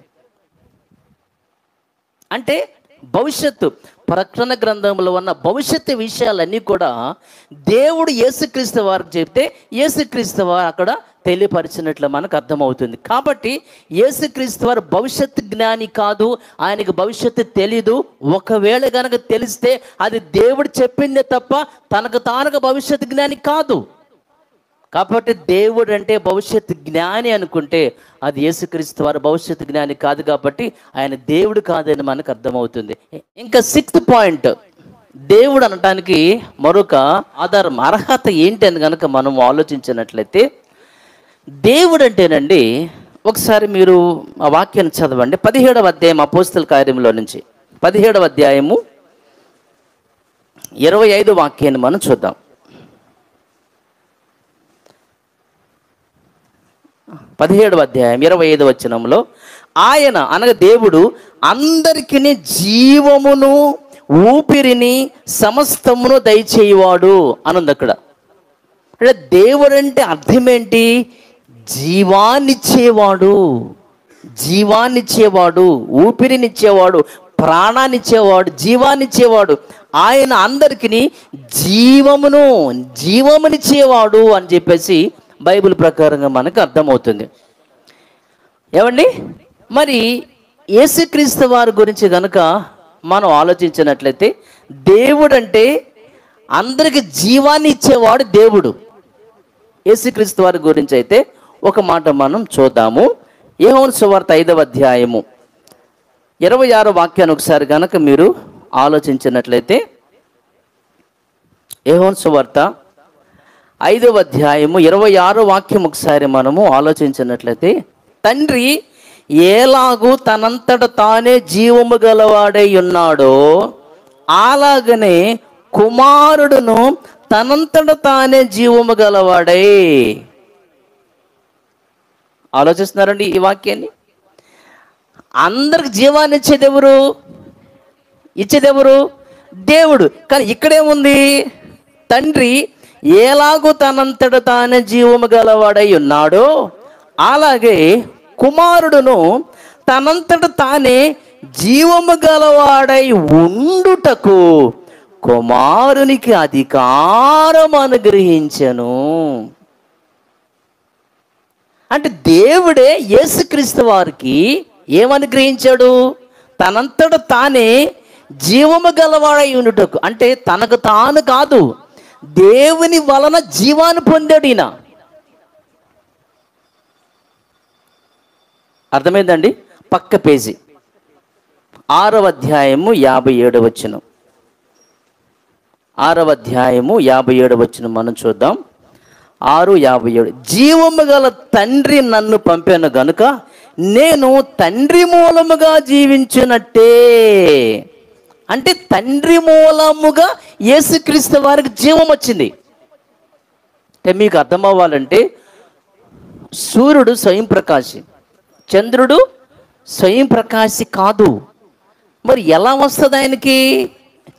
అంటే భవిష్యత్తు, ప్రకటన గ్రంథంలో ఉన్న భవిష్యత్తు విషయాలన్నీ కూడా దేవుడు యేసుక్రీస్తు వారికి చెప్తే యేసుక్రీస్తు వారు అక్కడ తెలియపరిచినట్లు మనకు అర్థమవుతుంది. కాబట్టి యేసుక్రీస్తు వారు భవిష్యత్తు జ్ఞాని కాదు, ఆయనకు భవిష్యత్తు తెలీదు. ఒకవేళ కనుక తెలిస్తే అది దేవుడు చెప్పిందే తప్ప తనకు తానుగా భవిష్యత్తు జ్ఞాని కాదు. కాబట్టి దేవుడు అంటే భవిష్యత్తు జ్ఞాని అనుకుంటే అది యేసుక్రీస్తు వారు భవిష్యత్తు జ్ఞాని కాదు. కాబట్టి ఆయన దేవుడు కాదని మనకు అర్థమవుతుంది. ఇంకా 6th పాయింట్, దేవుడు అనడానికి మరొక ఆధారం, అర్హత ఏంటి అని కనుక మనం ఆలోచించినట్లయితే, దేవుడు అంటేనండి, ఒకసారి మీరు ఆ వాక్యాన్ని చదవండి. 17వ అధ్యాయం అపోస్తల కార్యంలో నుంచి 17వ అధ్యాయము 25 వాక్యాన్ని మనం చూద్దాం. 17వ అధ్యాయం 25వ వచనంలో, ఆయన అనగా దేవుడు అందరికీ జీవమును ఊపిరిని సమస్తమును దయచేయవాడు అని ఉంది అక్కడ. అంటే దేవుడు అంటే అర్థం ఏంటి? జీవాన్నిచ్చేవాడు, జీవాన్నిచ్చేవాడు, ఊపిరినిచ్చేవాడు, ప్రాణాన్నిచ్చేవాడు, జీవాన్నిచ్చేవాడు. ఆయన అందరికీ జీవమునిచ్చేవాడు అని చెప్పేసి బైబిల్ ప్రకారంగా మనకు అర్థమవుతుంది. ఏమండి, మరి యేసుక్రీస్తు వారి గురించి కనుక మనం ఆలోచించినట్లయితే, దేవుడు అంటే అందరికి జీవాన్ని ఇచ్చేవాడు దేవుడు. యేసుక్రీస్తు వారి గురించి అయితే ఒక మాట మనం చూద్దాము. యోహాను సువార్త 5వ అధ్యాయము 26వ వాక్యాన్ని ఒకసారి కనుక మీరు ఆలోచించినట్లయితే, యోహాను సువార్త 5వ అధ్యాయము 26వ వాక్యం ఒకసారి మనము ఆలోచించినట్లయితే, తండ్రి ఎలాగూ తనంతట తానే జీవము గలవాడై ఉన్నాడో అలాగనే కుమారుడును తనంతట తానే జీవము గలవాడై. ఆలోచిస్తున్నారండి ఈ వాక్యాన్ని? అందరికి జీవాన్ని ఇచ్చేదెవరు? దేవుడు. కానీ ఇక్కడేముంది? తండ్రి ఎలాగూ తనంతట తానే జీవము గలవాడై ఉన్నాడో అలాగే కుమారుడును తనంతట తానే జీవము గలవాడై ఉండుటకు కుమారునికి అధికారం అనుగ్రహించెను. అంటే దేవుడే యేసుక్రీస్తు వారికి ఏమనుగ్రహించాడు? తనంతట తానే జీవము గలవాడై ఉండుటకు. అంటే తనకు తాను కాదు, దేవుని వలన జీవాన్ని పొందాడు ఈయన. అర్థమైందండి? పక్క పేజీ 6వ అధ్యాయము 57వ వచనం. 6వ అధ్యాయము 57వ వచనం మనం చూద్దాం. 6:57. జీవము గల తండ్రి నన్ను పంపాను గనుక నేను తండ్రి మూలముగా జీవించినట్టే. అంటే తండ్రి మూలముగా యేసుక్రీస్తు వారికి జీవం వచ్చింది. అంటే మీకు అర్థం అవ్వాలంటే, సూర్యుడు స్వయం ప్రకాశి, చంద్రుడు స్వయం ప్రకాశి కాదు. మరి ఎలా వస్తుంది ఆయనకి?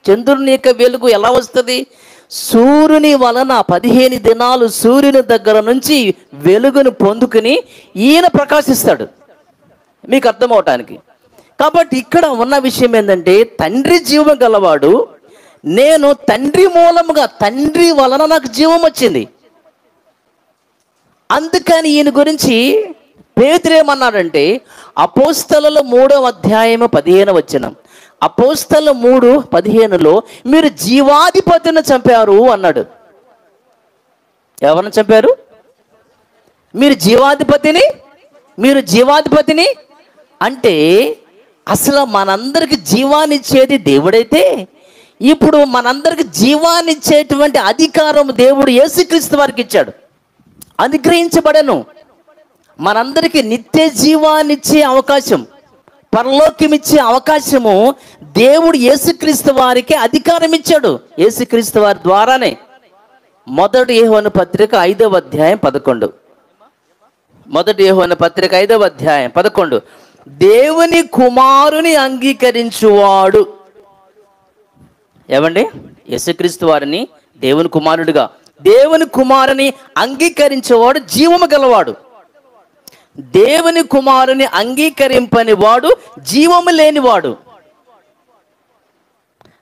చంద్రుని యొక్క వెలుగు ఎలా వస్తుంది? సూర్యుని వలన 15 దినాలు సూర్యుని దగ్గర నుంచి వెలుగును పొందుకుని ఈయన ప్రకాశిస్తాడు, మీకు అర్థమవటానికి. కాబట్టి ఇక్కడ ఉన్న విషయం ఏంటంటే, తండ్రి జీవం గలవాడు, నేను తండ్రి మూలముగా, తండ్రి వలన నాకు జీవం వచ్చింది. అందుకని ఈయన గురించి పేతురు ఏమన్నాడంటే, అపోస్తలుల 3వ అధ్యాయము 15వ వచనం, అపోస్తలుల 3:15లో మీరు జీవాధిపతిని చంపారు అన్నాడు. ఎవరిని చంపారు? మీరు జీవాధిపతిని అంటే అసలు మనందరికి జీవాన్ని ఇచ్చేది దేవుడైతే, ఇప్పుడు మనందరికి జీవాన్ని ఇచ్చేటువంటి అధికారం దేవుడు యేసుక్రీస్తు వారికి ఇచ్చాడు, అనుగ్రహించబడను. మనందరికీ నిత్య జీవాన్ని ఇచ్చే అవకాశం, పరలోకం ఇచ్చే అవకాశము దేవుడు యేసుక్రీస్తు వారికి అధికారం ఇచ్చాడు. యేసుక్రీస్తు వారి ద్వారానే. 1 యోహాను పత్రిక 5వ అధ్యాయం 11. 1 యోహాను పత్రిక 5వ అధ్యాయం 11. దేవుని కుమారుని అంగీకరించువాడు. ఏమండి? యేసుక్రీస్తు వారిని దేవుని కుమారుడిగా, దేవుని కుమారుని అంగీకరించేవాడు జీవము గలవాడు. దేవుని కుమారుని అంగీకరింపని వాడు జీవము లేనివాడు.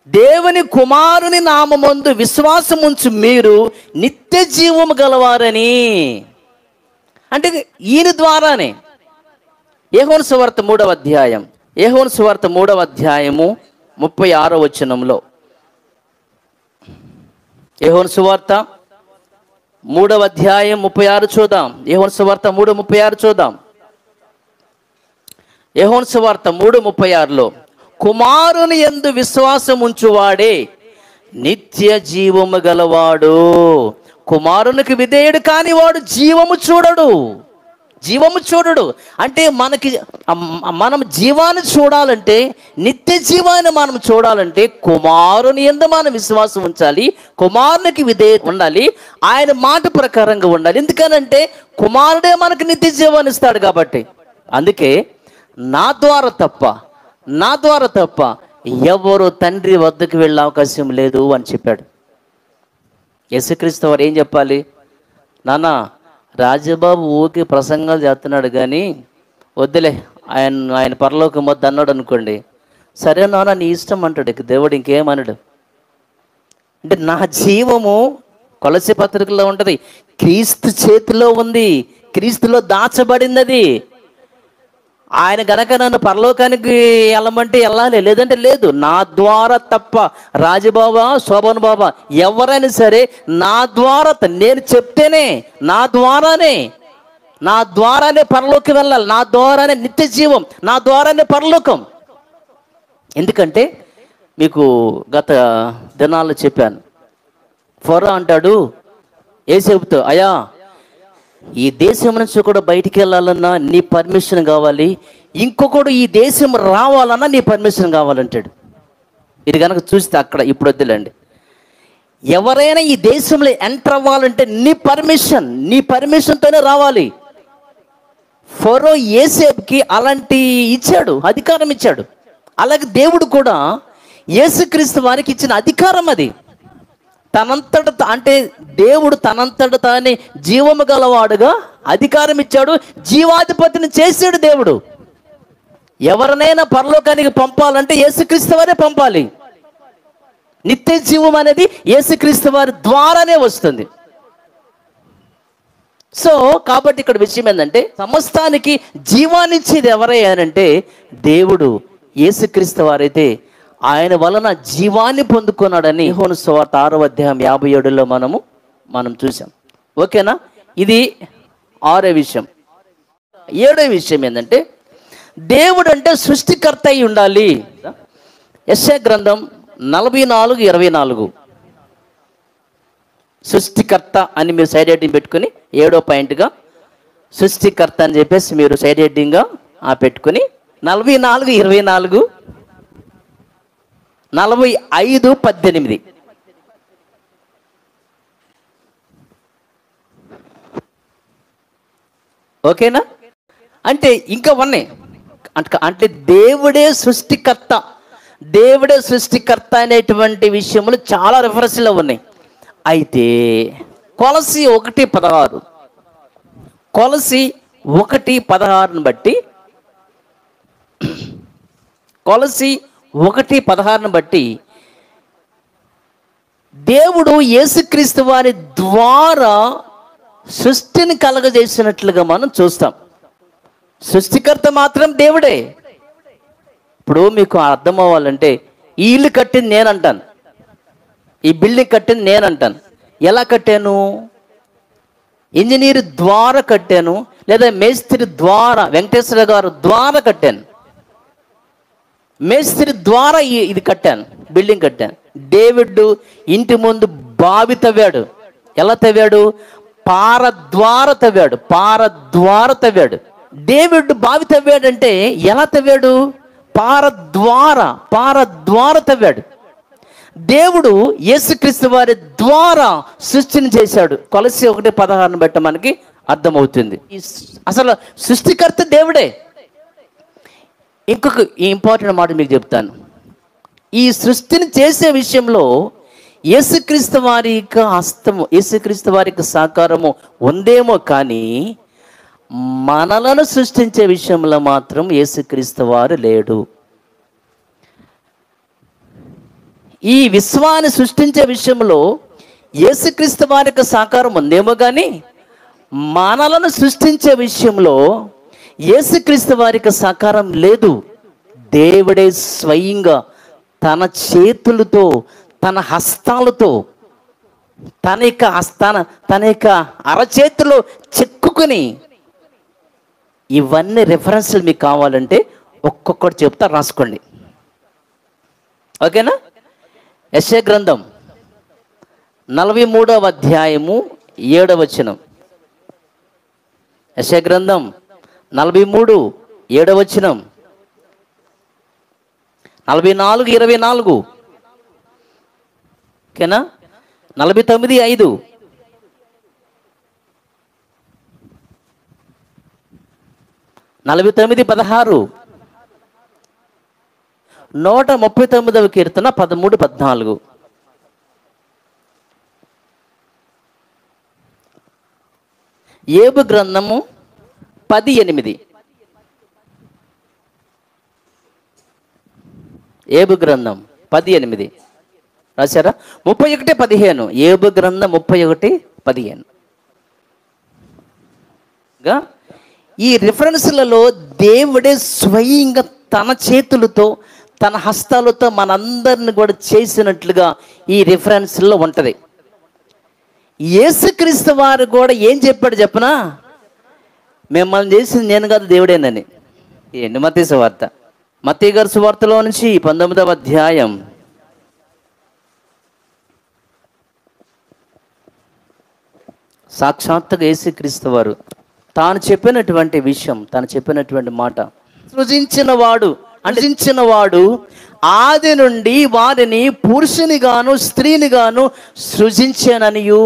దేవుని కుమారుని నామమందు విశ్వాసముంచు మీరు నిత్య జీవము గలవారని. అంటే ఈయన ద్వారానే. యోహాను సువార్త 3వ అధ్యాయం, యోహాను సువార్త 3వ అధ్యాయము 36వ వచనంలో, యోహాను సువార్త 3వ అధ్యాయం 36 చూద్దాం. యోహాను సువార్త 3:36 చూద్దాం. యోహాను సువార్త 3:36లో, కుమారుని యందు విశ్వాసం ఉంచువాడే నిత్య జీవము గలవాడు, కుమారునికి విధేయుడు కాని వాడు జీవము చూడడు. అంటే మనం జీవాన్ని చూడాలంటే, నిత్య జీవాన్ని మనం చూడాలంటే కుమారుని యందు మనం విశ్వాసం ఉంచాలి, కుమారునికి విధేయత ఉండాలి, ఆయన మాట ప్రకారంగా ఉండాలి. ఎందుకనంటే కుమారుడే మనకు నిత్య జీవాన్ని ఇస్తాడు కాబట్టి. అందుకే నా ద్వారా తప్ప ఎవరు తండ్రి వద్దకు వెళ్ళే అవకాశం లేదు అని చెప్పాడు. యేసుక్రీస్తు వారు ఏం చెప్పాలి? నాన్న, రాజబాబు ఊరికి ప్రసంగాలు చేస్తున్నాడు కానీ వద్దులే, ఆయన పరలోకం వద్దు అన్నాడు అనుకోండి, సరే నాన్న నీ ఇష్టం అంటాడు. ఇక దేవుడు ఇంకేమనడు. అంటే నా జీవము కొలసి పత్రికలో ఉంటుంది, క్రీస్తు చేతిలో ఉంది, క్రీస్తులో దాచబడింది అది. ఆయన గనక నన్ను పరలోకానికి వెళ్ళమంటే వెళ్ళాలి, లేదంటే లేదు. నా ద్వారా తప్ప రాజబాబా, శోభన్ బాబా ఎవరైనా సరే నా ద్వారా, నేను చెప్తేనే, నా ద్వారానే పరలోకి వెళ్ళాలి, నా ద్వారానే నిత్య జీవం, నా ద్వారానే పరలోకం. ఎందుకంటే మీకు గత దినాల్లో చెప్పాను, ఫరో అంటాడు యోసేపుతో, అయ్యా ఈ దేశం నుంచి కూడా బయటికి వెళ్ళాలన్నా నీ పర్మిషన్ కావాలి, ఇంకొకడు ఈ దేశం రావాలన్నా నీ పర్మిషన్ కావాలంటాడు. ఇది కనుక చూస్తే అక్కడ, ఇప్పుడు వద్దులేండి, ఎవరైనా ఈ దేశంలో ఎంటర్ అవ్వాలంటే నీ పర్మిషన్తోనే రావాలి. ఫరో యోసేపుకి అలాంటి ఇచ్చాడు, అధికారం ఇచ్చాడు. అలాగే దేవుడు కూడా యేసుక్రీస్తు వారికి ఇచ్చిన అధికారం అది. తనంతట అంటే దేవుడు తనంతట తానే జీవము గలవాడుగా అధికారం ఇచ్చాడు, జీవాధిపతిని చేశాడు దేవుడు. ఎవరినైనా పరలోకానికి పంపాలంటే యేసుక్రీస్తు వారే పంపాలి. నిత్య జీవం అనేది యేసుక్రీస్తు వారి ద్వారానే వస్తుంది. సో కాబట్టి ఇక్కడ విషయం ఏంటంటే, సమస్తానికి జీవాన్నిచ్చేది ఎవరయ్యానంటే దేవుడు. యేసుక్రీస్తు వారైతే ఆయన వలన జీవాన్ని పొందుకున్నాడని యోహాను సువార్త 6వ అధ్యాయం 57లో మనం చూసాం. ఓకేనా? ఇది 6వ విషయం. 7వ విషయం ఏంటంటే, దేవుడు అంటే సృష్టికర్త అయి ఉండాలి. యెషయా గ్రంథం 44:24 సృష్టికర్త అని మీరు సైడ్ హెడ్డింగ్ పెట్టుకుని, 7వ పాయింట్గా సృష్టికర్త అని చెప్పేసి మీరు సైడ్ హెడ్డింగ్గా పెట్టుకుని 44:24, 45:18 ఓకేనా? అంటే ఇంకా ఉన్నాయి. అంటే దేవుడే సృష్టికర్త అనేటువంటి విషయములు చాలా రెఫరెన్స్లో ఉన్నాయి. అయితే కొలసి 1:16 బట్టి, కొలసి 1:16 బట్టి దేవుడు యేసుక్రీస్తు వారి ద్వారా సృష్టిని కలగజేసినట్లుగా మనం చూస్తాం. సృష్టికర్త మాత్రం దేవుడే. ఇప్పుడు మీకు అర్థం అవ్వాలంటే, ఈ ఇల్లు కట్టింది నేనంటాను, ఈ బిల్డింగ్ కట్టింది నేనంటాను. ఎలా కట్టాను? ఇంజనీర్ ద్వారా కట్టాను, లేదా మేస్త్రి ద్వారా, వెంకటేశ్వర గారు ద్వారా కట్టాను. మేస్త్రి ద్వారా ఇది కట్టాను, బిల్డింగ్ కట్టాను. డేవిడ్ ఇంటి ముందు బావి తవ్వాడు. ఎలా తవ్వాడు? పార ద్వారా తవ్వాడు. డేవిడ్ బావి తవ్వాడంటే ఎలా తవ్వాడు? పార ద్వారా తవ్వాడు. దేవుడు యేసుక్రీస్తు వారి ద్వారా సృష్టిని చేశాడు. కొలసి 1:16 బట్టి మనకి అర్థమవుతుంది. అసలు సృష్టికర్త దేవుడే. ఇంకొక ఇంపార్టెంట్ మాట మీకు చెప్తాను. ఈ సృష్టిని చేసే విషయంలో యేసుక్రీస్తు వారి యొక్క హస్తము, యేసుక్రీస్తు వారి యొక్క సహకారము ఉందేమో, కానీ మనలను సృష్టించే విషయంలో మాత్రం యేసుక్రీస్తు వారు లేడు. ఈ విశ్వాన్ని సృష్టించే విషయంలో యేసుక్రీస్తు వారి యొక్క సహకారం ఉందేమో, కానీ మనలను సృష్టించే విషయంలో యేసుక్రీస్తు వారి యొక్క సహకారం లేదు. దేవుడే స్వయంగా తన చేతులతో, తన హస్తాలతో, తన యొక్క అరచేతిలో చెక్కుని, ఇవన్నీ రెఫరెన్స్లు మీకు కావాలంటే ఒక్కొక్కటి చెప్తా, రాసుకోండి. ఓకేనా? యెషయా గ్రంథం 43వ అధ్యాయము 7వ వచనం. యెషయా గ్రంథం 43 7వ వచనం, 44:24 ఓకేనా? 49:5, 49:16, 139వ కీర్తన 13, 14. యోబు గ్రంథము 10:8. యోబు గ్రంథం 10:8 రాశారా? 31:15. యోబు గ్రంథం 31:15. ఈ రిఫరెన్స్లలో దేవుడే స్వయంగా తన చేతులతో తన హస్తాలతో మనందరిని కూడా చేసినట్లుగా ఈ రిఫరెన్స్లో ఉంటుంది. యేసుక్రీస్తు వారు కూడా ఏం చెప్పాడు చెప్పనా? మిమ్మల్ని చేసింది నేను కాదు దేవుడేనని. ఏంటి మత్తయి సువార్త, మత్తయి గారి సువార్తలో నుంచి 19వ అధ్యాయం సాక్షాత్తుగా యేసుక్రీస్తు వారు తాను చెప్పినటువంటి విషయం, తాను చెప్పినటువంటి మాట, సృజించిన వాడు ఆది నుండి వారిని పురుషుని గాను స్త్రీని గాను సృజించాననియు.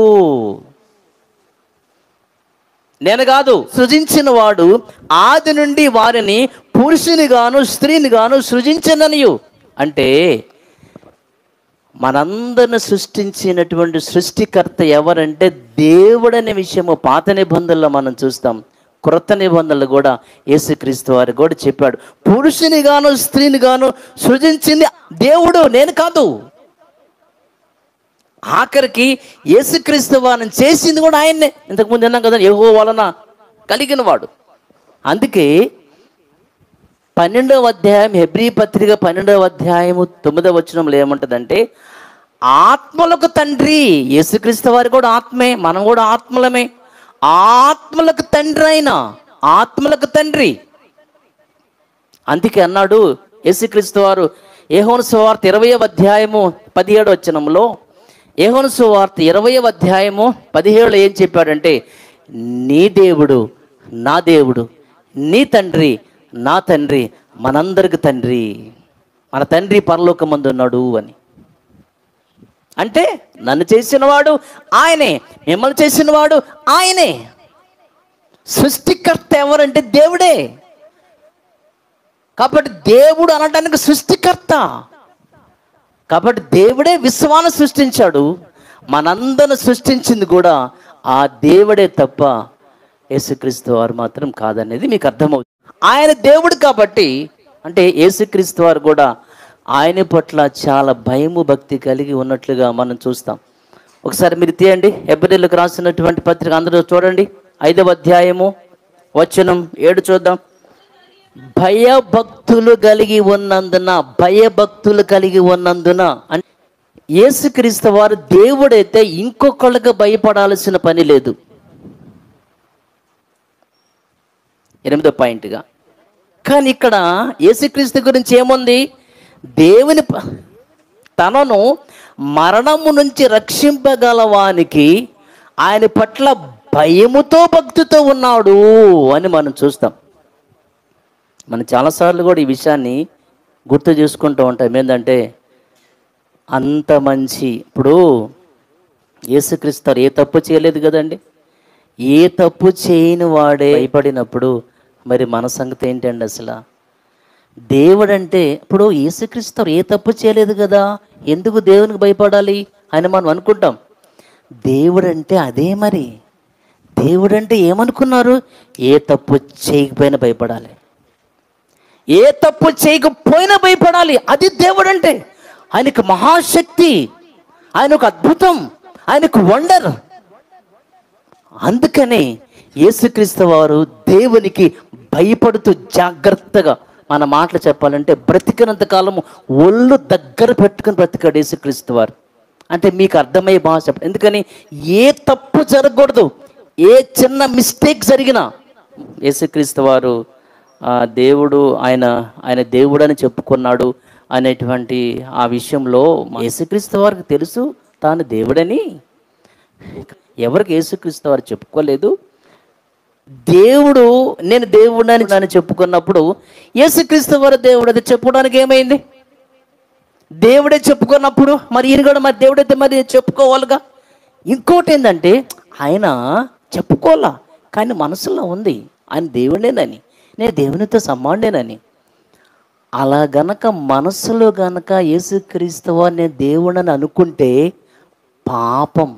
నేను కాదు, సృజించిన వాడు ఆది నుండి వారిని పురుషుని గాను స్త్రీని గాను సృజించాననియు. అంటే మనందరిని సృష్టించినటువంటి సృష్టికర్త ఎవరంటే దేవుడనే విషయము పాత నిబంధనలో మనం చూస్తాం. క్రొత్త నిబంధనలు కూడా యేసుక్రీస్తు వారు కూడా చెప్పాడు, పురుషుని గాను స్త్రీని గాను సృజించింది దేవుడు, నేను కాదు. ఆఖరికి యేసుక్రీస్తు వారిని చేసింది కూడా ఆయన్నే. ఇంతకుముందు విన్నాం కదా, యెహోవా వలన కలిగిన వాడు. అందుకే 12వ అధ్యాయం హెబ్రీ పత్రిక 12వ అధ్యాయము 9వ వచనంలో ఏముంటుందంటే, ఆత్మలకు తండ్రి. యేసుక్రీస్తు వారు కూడా ఆత్మే, మనం కూడా ఆత్మలమే. ఆత్మలకు తండ్రి అయిన, ఆత్మలకు తండ్రి. అందుకే అన్నాడు యేసుక్రీస్తు వారు యోహాను సువార్త 20వ అధ్యాయము 17వ వచనంలో, యోహాను సువార్త 20వ అధ్యాయము 17లో ఏం చెప్పాడంటే, నీ దేవుడు నా దేవుడు, నీ తండ్రి నా తండ్రి, మనందరికి తండ్రి, మన తండ్రి పరలోకమందు ఉన్నాడు అని. అంటే నన్ను చేసినవాడు ఆయనే, మిమ్మల్ని చేసినవాడు ఆయనే. సృష్టికర్త ఎవరంటే దేవుడే. కాబట్టి దేవుడు అనడానికి సృష్టికర్త. కాబట్టి దేవుడే విశ్వాన్ని సృష్టించాడు. మనందరిని సృష్టించింది కూడా ఆ దేవుడే తప్ప యేసుక్రీస్తు వారు మాత్రం కాదనేది మీకు అర్థమవుతుంది. ఆయన దేవుడు కాబట్టి, అంటే యేసుక్రీస్తు వారు కూడా ఆయన పట్ల చాలా భయము భక్తి కలిగి ఉన్నట్లుగా మనం చూస్తాం. ఒకసారి మీరు తీయండి, హెబ్రీయులకు రాసినటువంటి పత్రిక అందరూ చూడండి, 5వ అధ్యాయము వచనం 7 చూద్దాం. భయభక్తులు కలిగి ఉన్నందున, భయభక్తులు కలిగి ఉన్నందున. అంటే యేసుక్రీస్తు వారు దేవుడైతే ఇంకొకళ్ళకి భయపడాల్సిన పని లేదు. 8వ పాయింట్గా. కానీ ఇక్కడ యేసుక్రీస్తు గురించి ఏముంది? దేవుని తనను మరణము నుంచి రక్షింపగలవానికి ఆయన పట్ల భయముతో భక్తితో ఉన్నాడు అని మనం చూస్తాం. మనం చాలాసార్లు కూడా ఈ విషయాన్ని గుర్తు చేసుకుంటూ ఉంటాం. ఏంటంటే అంత మంచి, ఇప్పుడు యేసుక్రీస్తు ఏ తప్పు చేయలేదు కదండి. ఏ తప్పు చేయని వాడే భయపడినప్పుడు మరి మన సంగతి ఏంటండి అసలు? దేవుడు అంటే, ఇప్పుడు యేసుక్రీస్తు ఏ తప్పు చేయలేదు కదా, ఎందుకు దేవునికి భయపడాలి అని మనం అనుకుంటాం. దేవుడు అంటే అదే. మరి దేవుడు అంటే ఏమనుకున్నారు? ఏ తప్పు చేయకపోయినా భయపడాలి, ఏ తప్పు చేయకపోయినా భయపడాలి. అది దేవుడు అంటే. ఆయనకు మహాశక్తి, ఆయనకు అద్భుతం, ఆయనకు వండర్. అందుకనే యేసుక్రీస్తు వారు దేవునికి భయపడుతూ జాగ్రత్తగా, మన మాటలు చెప్పాలంటే బ్రతికినంత కాలము ఒళ్ళు దగ్గర పెట్టుకుని బ్రతికాడు యేసుక్రీస్తు వారు. అంటే మీకు అర్థమయ్యే భాష. ఎందుకని? ఏ తప్పు జరగకూడదు, ఏ చిన్న మిస్టేక్ జరిగినా యేసుక్రీస్తు వారు దేవుడు, ఆయన దేవుడు అని చెప్పుకున్నాడు అనేటువంటి ఆ విషయంలో యేసుక్రీస్తు వారికి తెలుసు తాను దేవుడని. ఎవరికి యేసుక్రీస్తు వారు చెప్పుకోలేదు. దేవుడు, నేను దేవుడని అని చెప్పుకున్నప్పుడు యేసుక్రీస్తు వారు దేవుడు అది చెప్పుకోవడానికి ఏమైంది? దేవుడే చెప్పుకున్నప్పుడు మరి ఈయన కూడా మరి దేవుడైతే మరి చెప్పుకోవాలిగా. ఇంకోటి ఏంటంటే, ఆయన చెప్పుకోవాలా, కానీ మనసులో ఉంది ఆయన దేవుడేనని, నేను దేవునితో సమానుడేనని. అలా గనక మనసులో గనక యేసుక్రీస్తు వారిని దేవుడని అనుకుంటే పాపం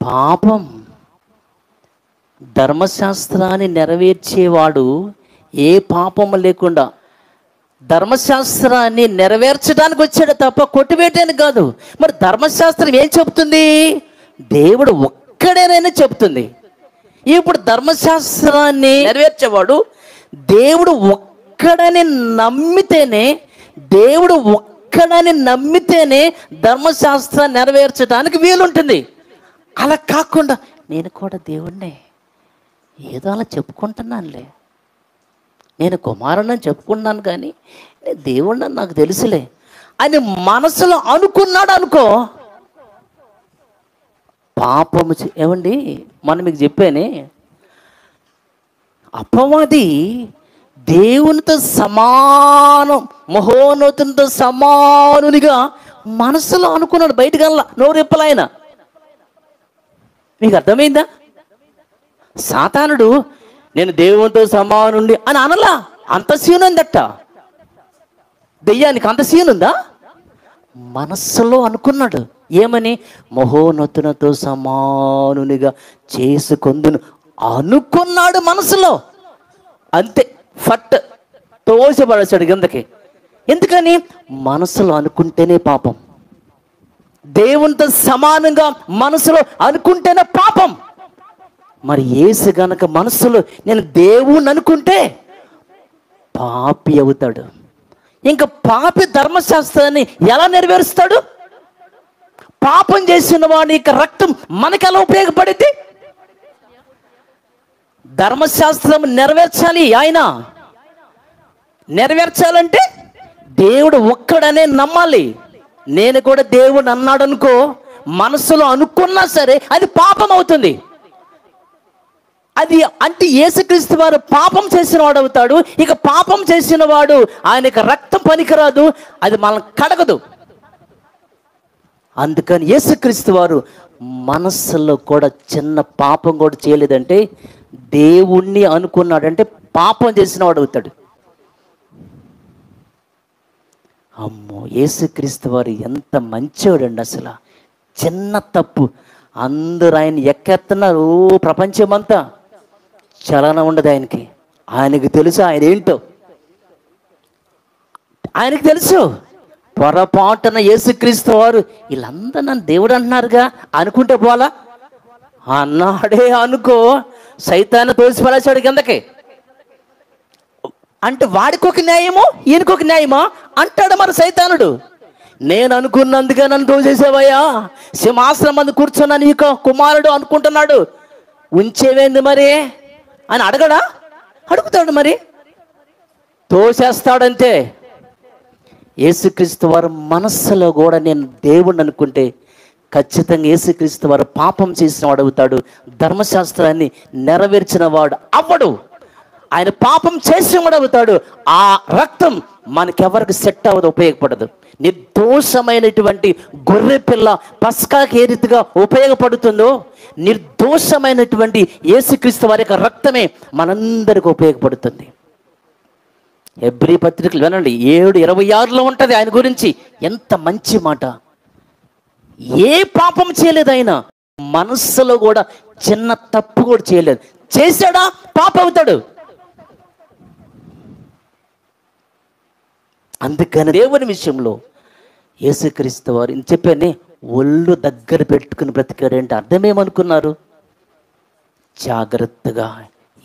పాపం. ధర్మశాస్త్రాన్ని నెరవేర్చేవాడు ఏ పాపము లేకుండా ధర్మశాస్త్రాన్ని నెరవేర్చడానికి వచ్చాడు తప్ప కొట్టివేయటానికి కాదు. మరి ధర్మశాస్త్రం ఏం చెప్తుంది? దేవుడు ఒక్కడేనని చెప్తుంది. ఇప్పుడు ధర్మశాస్త్రాన్ని నెరవేర్చేవాడు దేవుడు ఒక్కడని నమ్మితేనే, దేవుడు ఒక్కడని నమ్మితేనే ధర్మశాస్త్రాన్ని నెరవేర్చడానికి వీలుంటుంది. అలా కాకుండా నేను కూడా దేవుణ్ణే ఏదో అలా చెప్పుకుంటున్నానులే, నేను కుమారుణ్ణని చెప్పుకున్నాను కానీ నేను దేవుణ్ణని నాకు తెలుసులే అని మనసులో అనుకున్నాడు అనుకో, పాపము ఏమండి మనం మీకు చెప్పానే, అపవాది దేవునితో సమానం, మహోన్నతునితో సమానునిగా మనసులో అనుకున్నాడు, బయటకల్లా నోరెప్పలాయన. మీకు అర్థమైందా? సాతానుడు నేను దేవునితో సమానుండి అని అనలా. అంత సీన్ ఉందట దెయ్యానికి, అంత సీన్ ఉందా? మనస్సులో అనుకున్నాడు. ఏమని? మహోన్నతునితో సమానునిగా చేసుకొందును అనుకున్నాడు మనసులో. అంతే, ఫట్ తోసిపడేశాడు కిందకి. ఎందుకని? మనసులో అనుకుంటేనే పాపం. దేవునితో సమానంగా మనసులో అనుకుంటేనే పాపం. మరి యేసు గనక మనసులో నేను దేవుణ్ణి అనుకుంటే పాపి అవుతాడు. ఇంకా పాపి ధర్మశాస్త్రాన్ని ఎలా నెరవేరుస్తాడు? పాపం చేసిన వాడి యొక్క రక్తం మనకి ఎలా ఉపయోగపడింది? ధర్మశాస్త్రం నెరవేర్చాలి. ఆయన నెరవేర్చాలంటే దేవుడు ఒక్కడనే నమ్మాలి. నేను కూడా దేవుడు అన్నాడు అనుకో, మనసులో అనుకున్నా సరే అది పాపం అవుతుంది. అది అంటే యేసుక్రీస్తు వారు పాపం చేసిన వాడు అవుతాడు. ఇక పాపం చేసిన వాడు ఆయనకి రక్తం పనికిరాదు, అది మనల్ని కడగదు. అందుకని యేసుక్రీస్తు వారు మనస్సులో కూడా చిన్న పాపం కూడా చేయలేదంటే దేవుణ్ణి అనుకున్నాడంటే పాపం చేసిన వాడు అవుతాడు. అమ్మో, యేసుక్రీస్తు వారు ఎంత మంచివాడండి. అసలు చిన్న తప్పు అందరూ ఆయన ఎక్కెత్తన్నారు, ప్రపంచమంతా చలనం ఉండదు ఆయనకి. ఆయనకి తెలుసు ఆయన ఏంటో, ఆయనకి తెలుసు. పొరపాటున యేసుక్రీస్తు వారు వీళ్ళందరూ నన్ను దేవుడు అంటున్నారుగా అనుకుంటే పోలా, అన్నాడే అనుకో, సైతాన్ని తోసిపడేశాడు కిందకి. అంటే వాడికి ఒక న్యాయమో ఈయనకి ఒక న్యాయమా అంటాడు మరి సైతానుడు. నేను అనుకున్నందుకే నన్ను తోసేసావయ్యా, సింహాసనం మంది కూర్చున్నా నీకు కుమారుడు అనుకుంటున్నాడు, ఉంచేవేంది మరి అని అడగడా? అడుగుతాడు, మరి తోసేస్తాడంతే. యేసుక్రీస్తు వారు మనస్సులో కూడా నేను దేవుణ్ణి అనుకుంటే ఖచ్చితంగా యేసుక్రీస్తు వారు పాపం చేసిన వాడు అవుతాడు, ధర్మశాస్త్రాన్ని నెరవేర్చిన వాడు అవ్వడు. ఆయన పాపం చేసిన వాడు అవుతాడు. ఆ రక్తం మనకెవరికి సెట్ అవ్వదు, ఉపయోగపడదు. నిర్దోషమైనటువంటి గొర్రె పిల్ల పస్కాకి ఏ రీతిగా ఉపయోగపడుతుందో, నిర్దోషమైనటువంటి యేసుక్రీస్తు వారి యొక్క రక్తమే మనందరికీ ఉపయోగపడుతుంది. హెబ్రీ పత్రికలు వినండి, 7:26 ఉంటుంది ఆయన గురించి. ఎంత మంచి మాట. ఏ పాపం చేయలేదు ఆయన, మనస్సులో కూడా చిన్న తప్పు కూడా చేయలేదు. చేశాడా పాప అవుతాడు. అందుకని దేవుని విషయంలో యేసుక్రీస్తు వారు చెప్పానే, ఒళ్ళు దగ్గర పెట్టుకుని బ్రతికాడంటే అర్థం ఏమనుకున్నారు? జాగ్రత్తగా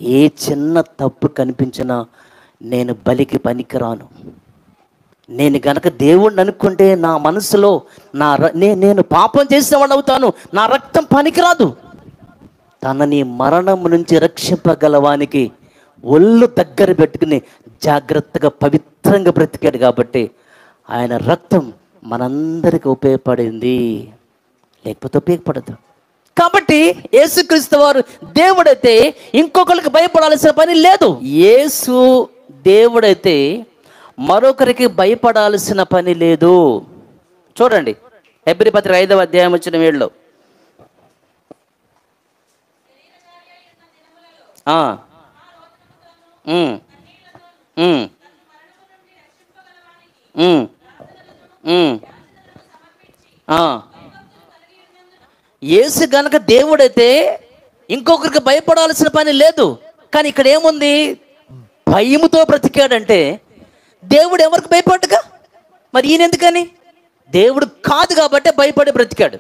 ఏ చిన్న తప్పు కనిపించినా నేను బలికి పనికిరాను, నేను గనక దేవుణ్ణి అనుకుంటే నా మనసులో నేను పాపం చేసిన వాడు అవుతాను, నా రక్తం పనికిరాదు. తనని మరణం నుంచి రక్షింపగలవానికి ఒళ్ళు దగ్గర పెట్టుకుని జాగ్రత్తగా పవిత్రంగా బ్రతికాడు. కాబట్టి ఆయన రక్తం మనందరికీ ఉపయోగపడింది, లేకపోతే ఉపయోగపడదు. కాబట్టి యేసుక్రీస్తు వారు దేవుడైతే ఇంకొకరికి భయపడాల్సిన పని లేదు. యేసు దేవుడైతే మరొకరికి భయపడాల్సిన పని లేదు. చూడండి, హెబ్రీ పత్రిక 5వ అధ్యాయం 7 ఉమ్, ఉమ్, ఆ. యేసు గనక దేవుడైతే ఇంకొకరికి భయపడాల్సిన పని లేదు. కానీ ఇక్కడ ఏముంది? భయముతో బ్రతికాడంటే దేవుడు ఎవరికి భయపడ్డుగా? మరి ఈయన ఎందుకని? దేవుడు కాదు కాబట్టి భయపడి బ్రతికాడు.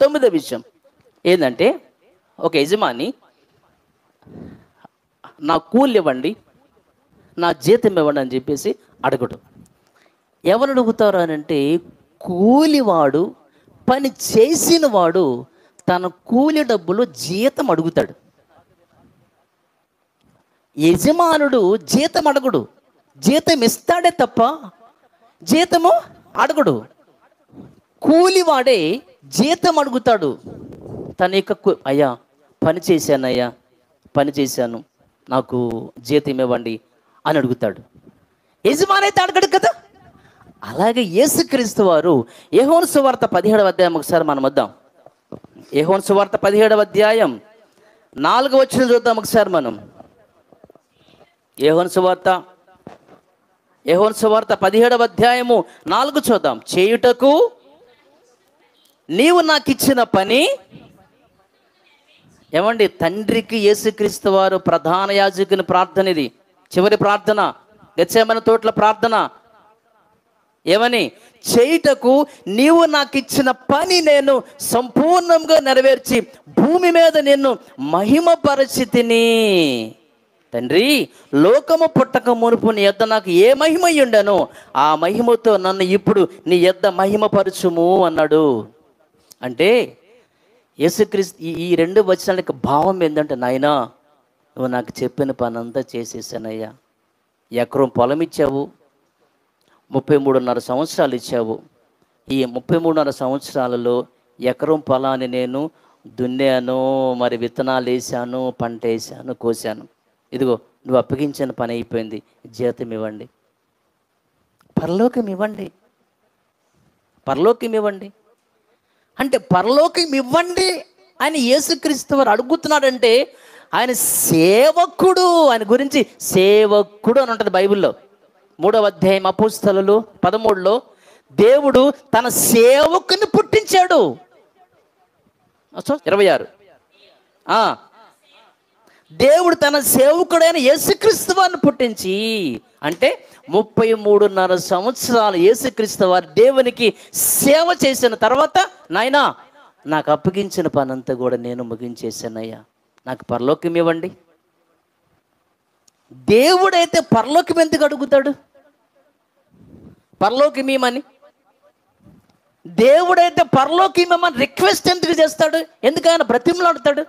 తొమ్మిదో విషయం ఏంటంటే, ఒక యజమాని నా కూలి ఇవ్వండి, నా జీతం ఇవ్వండి అని చెప్పేసి అడగడు. ఎవరు అడుగుతారు అని అంటే, కూలివాడు, పని చేసిన వాడు తన కూలి డబ్బులు జీతం అడుగుతాడు. యజమానుడు జీతం అడగడు, జీతం ఇస్తాడే తప్ప జీతము అడగడు. కూలివాడే జీతం అడుగుతాడు. తన యొక్క అయ్యా పని చేశాను, అయ్యా పని చేశాను, నాకు జీతం ఇవ్వండి అని అడుగుతాడు. యజమాని అయితే అడగడు కదా. అలాగే యేసుక్రీస్తు వారు యోహాను సువార్త 17వ అధ్యాయం ఒకసారి మనం వద్దాం. యోహాను సువార్త 17వ అధ్యాయం 4వ వచనం చూద్దాం ఒకసారి మనం. యోహాను సువార్త 17వ అధ్యాయము 4 చూద్దాం. చేయుటకు నీవు నాకు ఇచ్చిన పని. ఏమండి, తండ్రికి యేసుక్రీస్తు వారు ప్రధాన యాజకుని ప్రార్థన ఇది, చివరి ప్రార్థన, గెత్సేమనే తోటల ప్రార్థన. ఏమని? చేయుటకు నీవు నాకు ఇచ్చిన పని నేను సంపూర్ణంగా నెరవేర్చి భూమి మీద నిన్ను మహిమపరచితిని. తండ్రి, లోకము పుట్టక మునుపు నీ యొద్ద నాకు ఏ మహిమ ఉండను, ఆ మహిమతో నన్ను ఇప్పుడు నీ యొద్ద మహిమపరచుము అన్నాడు. అంటే యేసుక్రీస్తు ఈ 2 వచనాలకు భావం ఏంటంటే, నాయనా నువ్వు నాకు చెప్పిన పని అంతా చేసేసానయ్యా. ఎకరం పొలం ఇచ్చావు, 33.5 సంవత్సరాలు ఇచ్చావు. ఈ 33.5 సంవత్సరాలలో ఎకరం పొలాన్ని నేను దున్నాను, మరి విత్తనాలు వేసాను, పంట వేసాను, కోసాను. ఇదిగో నువ్వు అప్పగించిన పని అయిపోయింది, జీతం ఇవ్వండి, పరలోకం ఇవ్వండి, పరలోకం ఇవ్వండి. అంటే పరలోకం ఇవ్వండి అని యేసుక్రీస్తు వారు అడుగుతున్నాడంటే ఆయన సేవకుడు. ఆయన గురించి సేవకుడు అని ఉంటుంది బైబిల్లో. 3వ అధ్యాయం అపోస్తలులు 13లో దేవుడు తన సేవకుని పుట్టించాడు. 26 దేవుడు తన సేవకుడైన యేసుక్రీస్తు వారిని పుట్టించి, అంటే 33.5 సంవత్సరాలు యేసుక్రీస్తు వారు దేవునికి సేవ చేసిన తర్వాత, నాయనా నాకు అప్పగించిన పని అంతా కూడా నేను ముగించేశానయ్యా, నాకు పరలోకం ఇవ్వండి. దేవుడైతే పరలోకం ఎందుకు అడుగుతాడు? పరలోకం ఇవ్వమని. దేవుడైతే పరలోకం ఇవ్వమని రిక్వెస్ట్ ఎందుకు చేస్తాడు? ఎందుకు ఆయన బ్రతిమలాడుతాడు?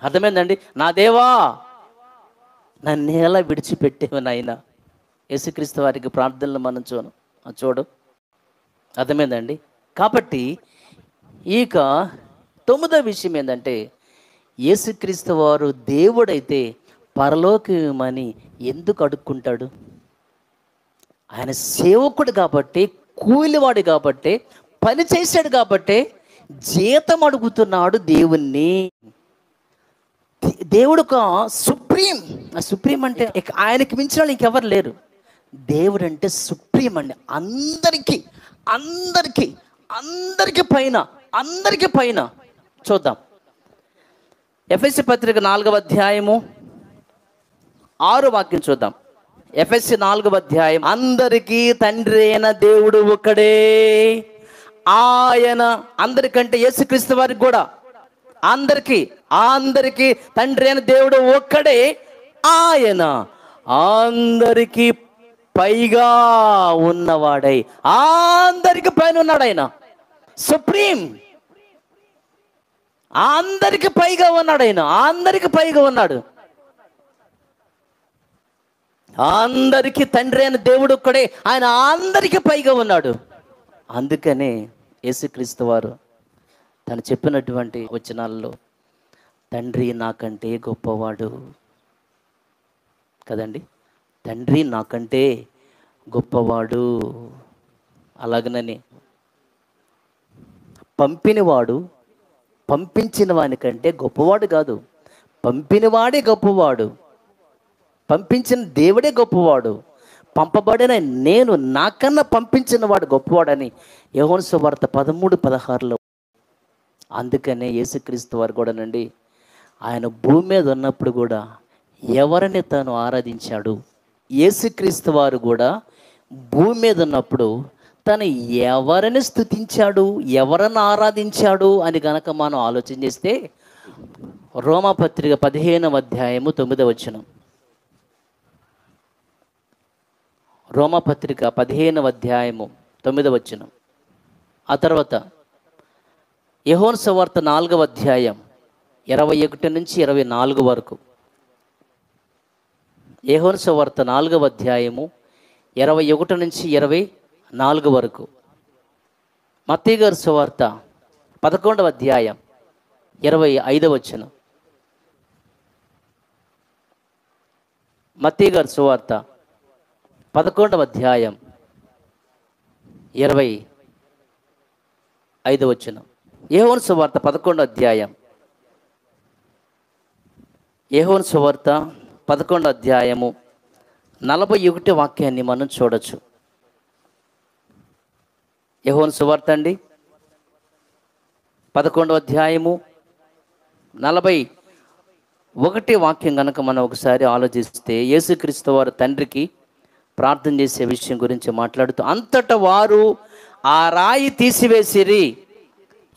అర్థమైందండి? నా దేవా నన్ను ఎలా విడిచిపెట్టేవు నాయనా. యేసుక్రీస్తు వారికి ప్రార్థనలు మనం చూడు. అర్థమైందండి? కాబట్టి ఇక 9వ విషయం ఏంటంటే, యేసుక్రీస్తు వారు దేవుడైతే పరలోకమని ఎందుకు అడుక్కుంటాడు? ఆయన సేవకుడు కాబట్టి, కూలివాడు కాబట్టి, పని చేశాడు కాబట్టి జీతం అడుగుతున్నాడు దేవుణ్ణి. దేవుడు ఒక సుప్రీం. సుప్రీం అంటే ఆయనకి మించిన వాళ్ళు ఇంకెవరు లేరు. దేవుడు అంటే సుప్రీం అండి. అందరికీ అందరికీ అందరికీ పైన, అందరికీ పైన. చూద్దాం ఎఫెసీ పత్రిక 4వ అధ్యాయము 6వ వాక్యం చూద్దాం. ఎఫెసీ 4వ అధ్యాయం. అందరికీ తండ్రి అయిన దేవుడు ఒక్కడే. ఆయన అందరికంటే యేసుక్రీస్తు వారికి కూడా అందరికీ తండ్రి అయిన దేవుడు ఒక్కడే. ఆయన అందరికీ పైగా ఉన్నవాడై అందరికి పైన ఉన్నాడు. ఆయన సుప్రీం. అందరికి పైగా ఉన్నాడు. ఆయన అందరికి పైగా ఉన్నాడు. అందరికీ తండ్రి అయిన దేవుడు ఒక్కడే. ఆయన అందరికి పైగా ఉన్నాడు. అందుకనే యేసుక్రీస్తు వారు తను చెప్పినటువంటి వచనాల్లో తండ్రి నాకంటే గొప్పవాడు కదండి. తండ్రి నాకంటే గొప్పవాడు. అలాగనని పంపినవాడు పంపించిన వానికంటే గొప్పవాడు కాదు, పంపినవాడే గొప్పవాడు. పంపించిన దేవుడే గొప్పవాడు, పంపబడిన నేను నాకన్నా పంపించిన వాడు గొప్పవాడని యోహాను సువార్త 13:16లో. అందుకనే యేసుక్రీస్తు వారు కూడానండి, ఆయన భూమి మీద ఉన్నప్పుడు కూడా ఎవరిని తాను ఆరాధించాడు? యేసుక్రీస్తు వారు కూడా భూమి మీద ఉన్నప్పుడు తను ఎవరిని స్తుతించాడు, ఎవరిని ఆరాధించాడు అని గనక మనం ఆలోచన చేస్తే రోమాపత్రిక 15వ అధ్యాయము 9వ వచనం. రోమాపత్రిక 15వ అధ్యాయము 9వ వచనం. ఆ తర్వాత యోహాను సువార్త 4వ అధ్యాయం 21 నుంచి 24 వరకు. యోహాను సువార్త 4వ అధ్యాయము 21 నుంచి 24 వరకు. మత్తయి గారి సువార్త 11వ అధ్యాయం 25వ వచనం. మత్తయి గారి సువార్త 11వ అధ్యాయం 25వ వచనం. యోహాను సువార్త 11వ అధ్యాయం, యోహాను సువార్త 11వ అధ్యాయము 41 వాక్యాన్ని మనం చూడొచ్చు. యోహాను సువార్త అండి 11వ అధ్యాయము 41 వాక్యం కనుక మనం ఒకసారి ఆలోచిస్తే, యేసుక్రీస్తు వారు తండ్రికి ప్రార్థన చేసే విషయం గురించి మాట్లాడుతూ, అంతటా వారు ఆ రాయి తీసివేసిరి.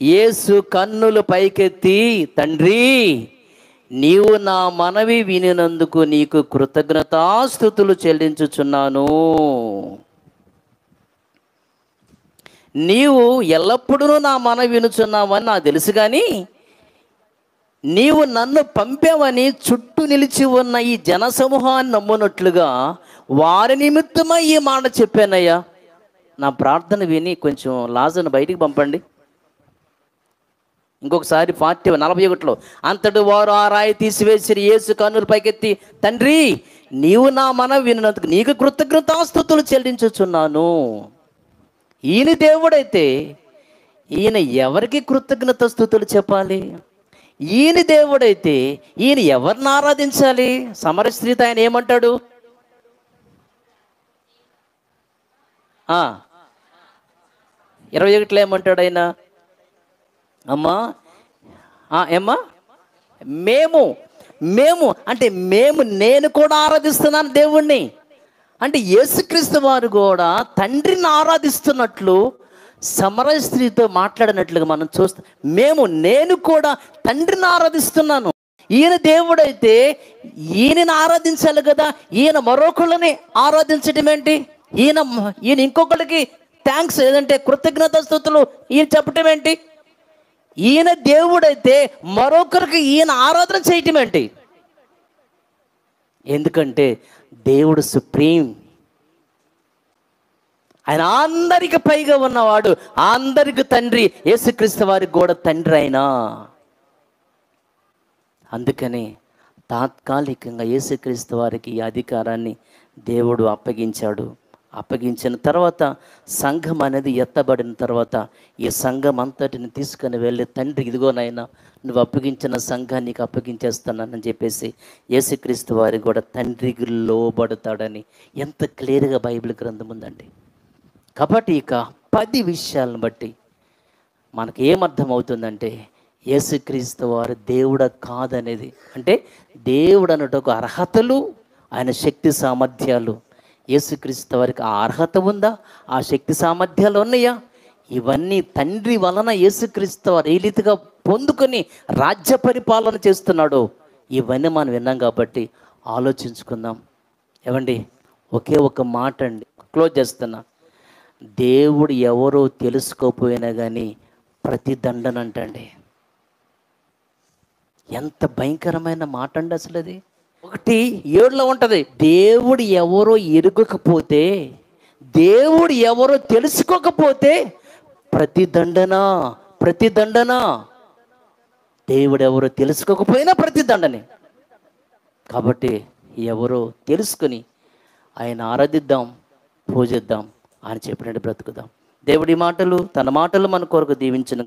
యేసు కన్నులు పైకెత్తి, తండ్రి, నీవు నా మనవి వినినందుకు నీకు కృతజ్ఞతాస్తుతులు చెల్లించుచున్నాను. నీవు ఎల్లప్పుడూ నా మనవి వినుచున్నావని నాకు తెలుసు, కానీ నీవు నన్ను పంపావని చుట్టూ నిలిచి ఉన్న ఈ జనసమూహాన్ని నమ్మునట్లుగా వారి నిమిత్తమై ఈ మాట చెప్పానయ్యా. నా ప్రార్థన విని కొంచెం లాజర్ను బయటికి పంపండి. ఇంకొకసారి 41లో, అంతటి వారు ఆ రాయి తీసివేసి యేసు కన్నులు పైకెత్తి, తండ్రి, నీవు నా మనవి విన్నందుకు నీకు కృతజ్ఞతాస్తుతులు చెల్లించుచున్నాను. ఈయన దేవుడైతే ఈయన ఎవరికి కృతజ్ఞత స్తుతులు చెప్పాలి? ఈయన దేవుడైతే ఈయన ఎవరిని ఆరాధించాలి? సమర స్త్రీతో ఆయన ఏమంటాడు? 21లో ఏమంటాడు ఆయన? అమ్మా ఏమ్మా, మేము అంటే నేను కూడా ఆరాధిస్తున్నాను దేవుణ్ణి. అంటే యేసుక్రీస్తు వారు కూడా తండ్రిని ఆరాధిస్తున్నట్లు సమర స్త్రీతో మాట్లాడినట్లుగా మనం చూస్తాం. నేను కూడా తండ్రిని ఆరాధిస్తున్నాను. ఈయన దేవుడైతే ఈయనని ఆరాధించాలి కదా. ఈయన మరొకళ్ళని ఆరాధించడం ఏంటి? ఈయన ఇంకొకరికి థ్యాంక్స్ ఏదంటే కృతజ్ఞత స్తుతులు ఈయన చెప్పటం ఏంటి? ఈయన దేవుడైతే మరొకరికి ఈయన ఆరాధన చేయటం ఏంటి? ఎందుకంటే దేవుడు సుప్రీం, ఆయన అందరికి పైగా ఉన్నవాడు, అందరికి తండ్రి. యేసుక్రీస్తు వారికి కూడా తండ్రి అయినా. అందుకని తాత్కాలికంగా యేసుక్రీస్తు వారికి ఈ అధికారాన్ని దేవుడు అప్పగించాడు. అప్పగించిన తర్వాత సంఘం అనేది ఎత్తబడిన తర్వాత ఈ సంఘం అంతటిని తీసుకొని వెళ్ళి, తండ్రి, ఇదిగోనైనా నువ్వు అప్పగించిన సంఘాన్ని నీకు అప్పగించేస్తున్నానని చెప్పేసి యేసుక్రీస్తు వారికి కూడా తండ్రికి లోబడతాడని ఎంత క్లియర్గా బైబిల్ గ్రంథం ఉందండి. కాబట్టి ఇక 10 విషయాలను బట్టి మనకు ఏమర్థమవుతుందంటే, యేసుక్రీస్తు వారు దేవుడా కాదనేది, అంటే దేవుడు అన్నట్టు అర్హతలు, ఆయన శక్తి సామర్థ్యాలు, యేసుక్రీస్తు వారికి ఆ అర్హత ఉందా? ఆ శక్తి సామర్థ్యాలు ఉన్నాయా? ఇవన్నీ తండ్రి వలన యేసుక్రీస్తు వారు ఏ రీతిగా పొందుకొని రాజ్య పరిపాలన చేస్తున్నాడో ఇవన్నీ మనం విన్నాం. కాబట్టి ఆలోచించుకుందాం. ఏమండి, ఒకే ఒక మాట అండి, క్లోజ్ చేస్తున్నా. దేవుడు ఎవరో తెలుసుకోపోయినా కానీ ప్రతిదండన అంటండి. ఎంత భయంకరమైన మాట అండి అసలు అది. 1:7లో ఉంటుంది, దేవుడు ఎవరో ఎరుగకపోతే, దేవుడు ఎవరో తెలుసుకోకపోతే ప్రతిదండన. దేవుడు ఎవరో తెలుసుకోకపోయినా ప్రతిదండనే. కాబట్టి ఎవరో తెలుసుకొని ఆయన ఆరాధిద్దాం, పూజిద్దాం, ఆయన చెప్పినట్టు బ్రతుకుదాం. దేవుడి మాటలు, తన మాటలు మన కొరకు దీవించిన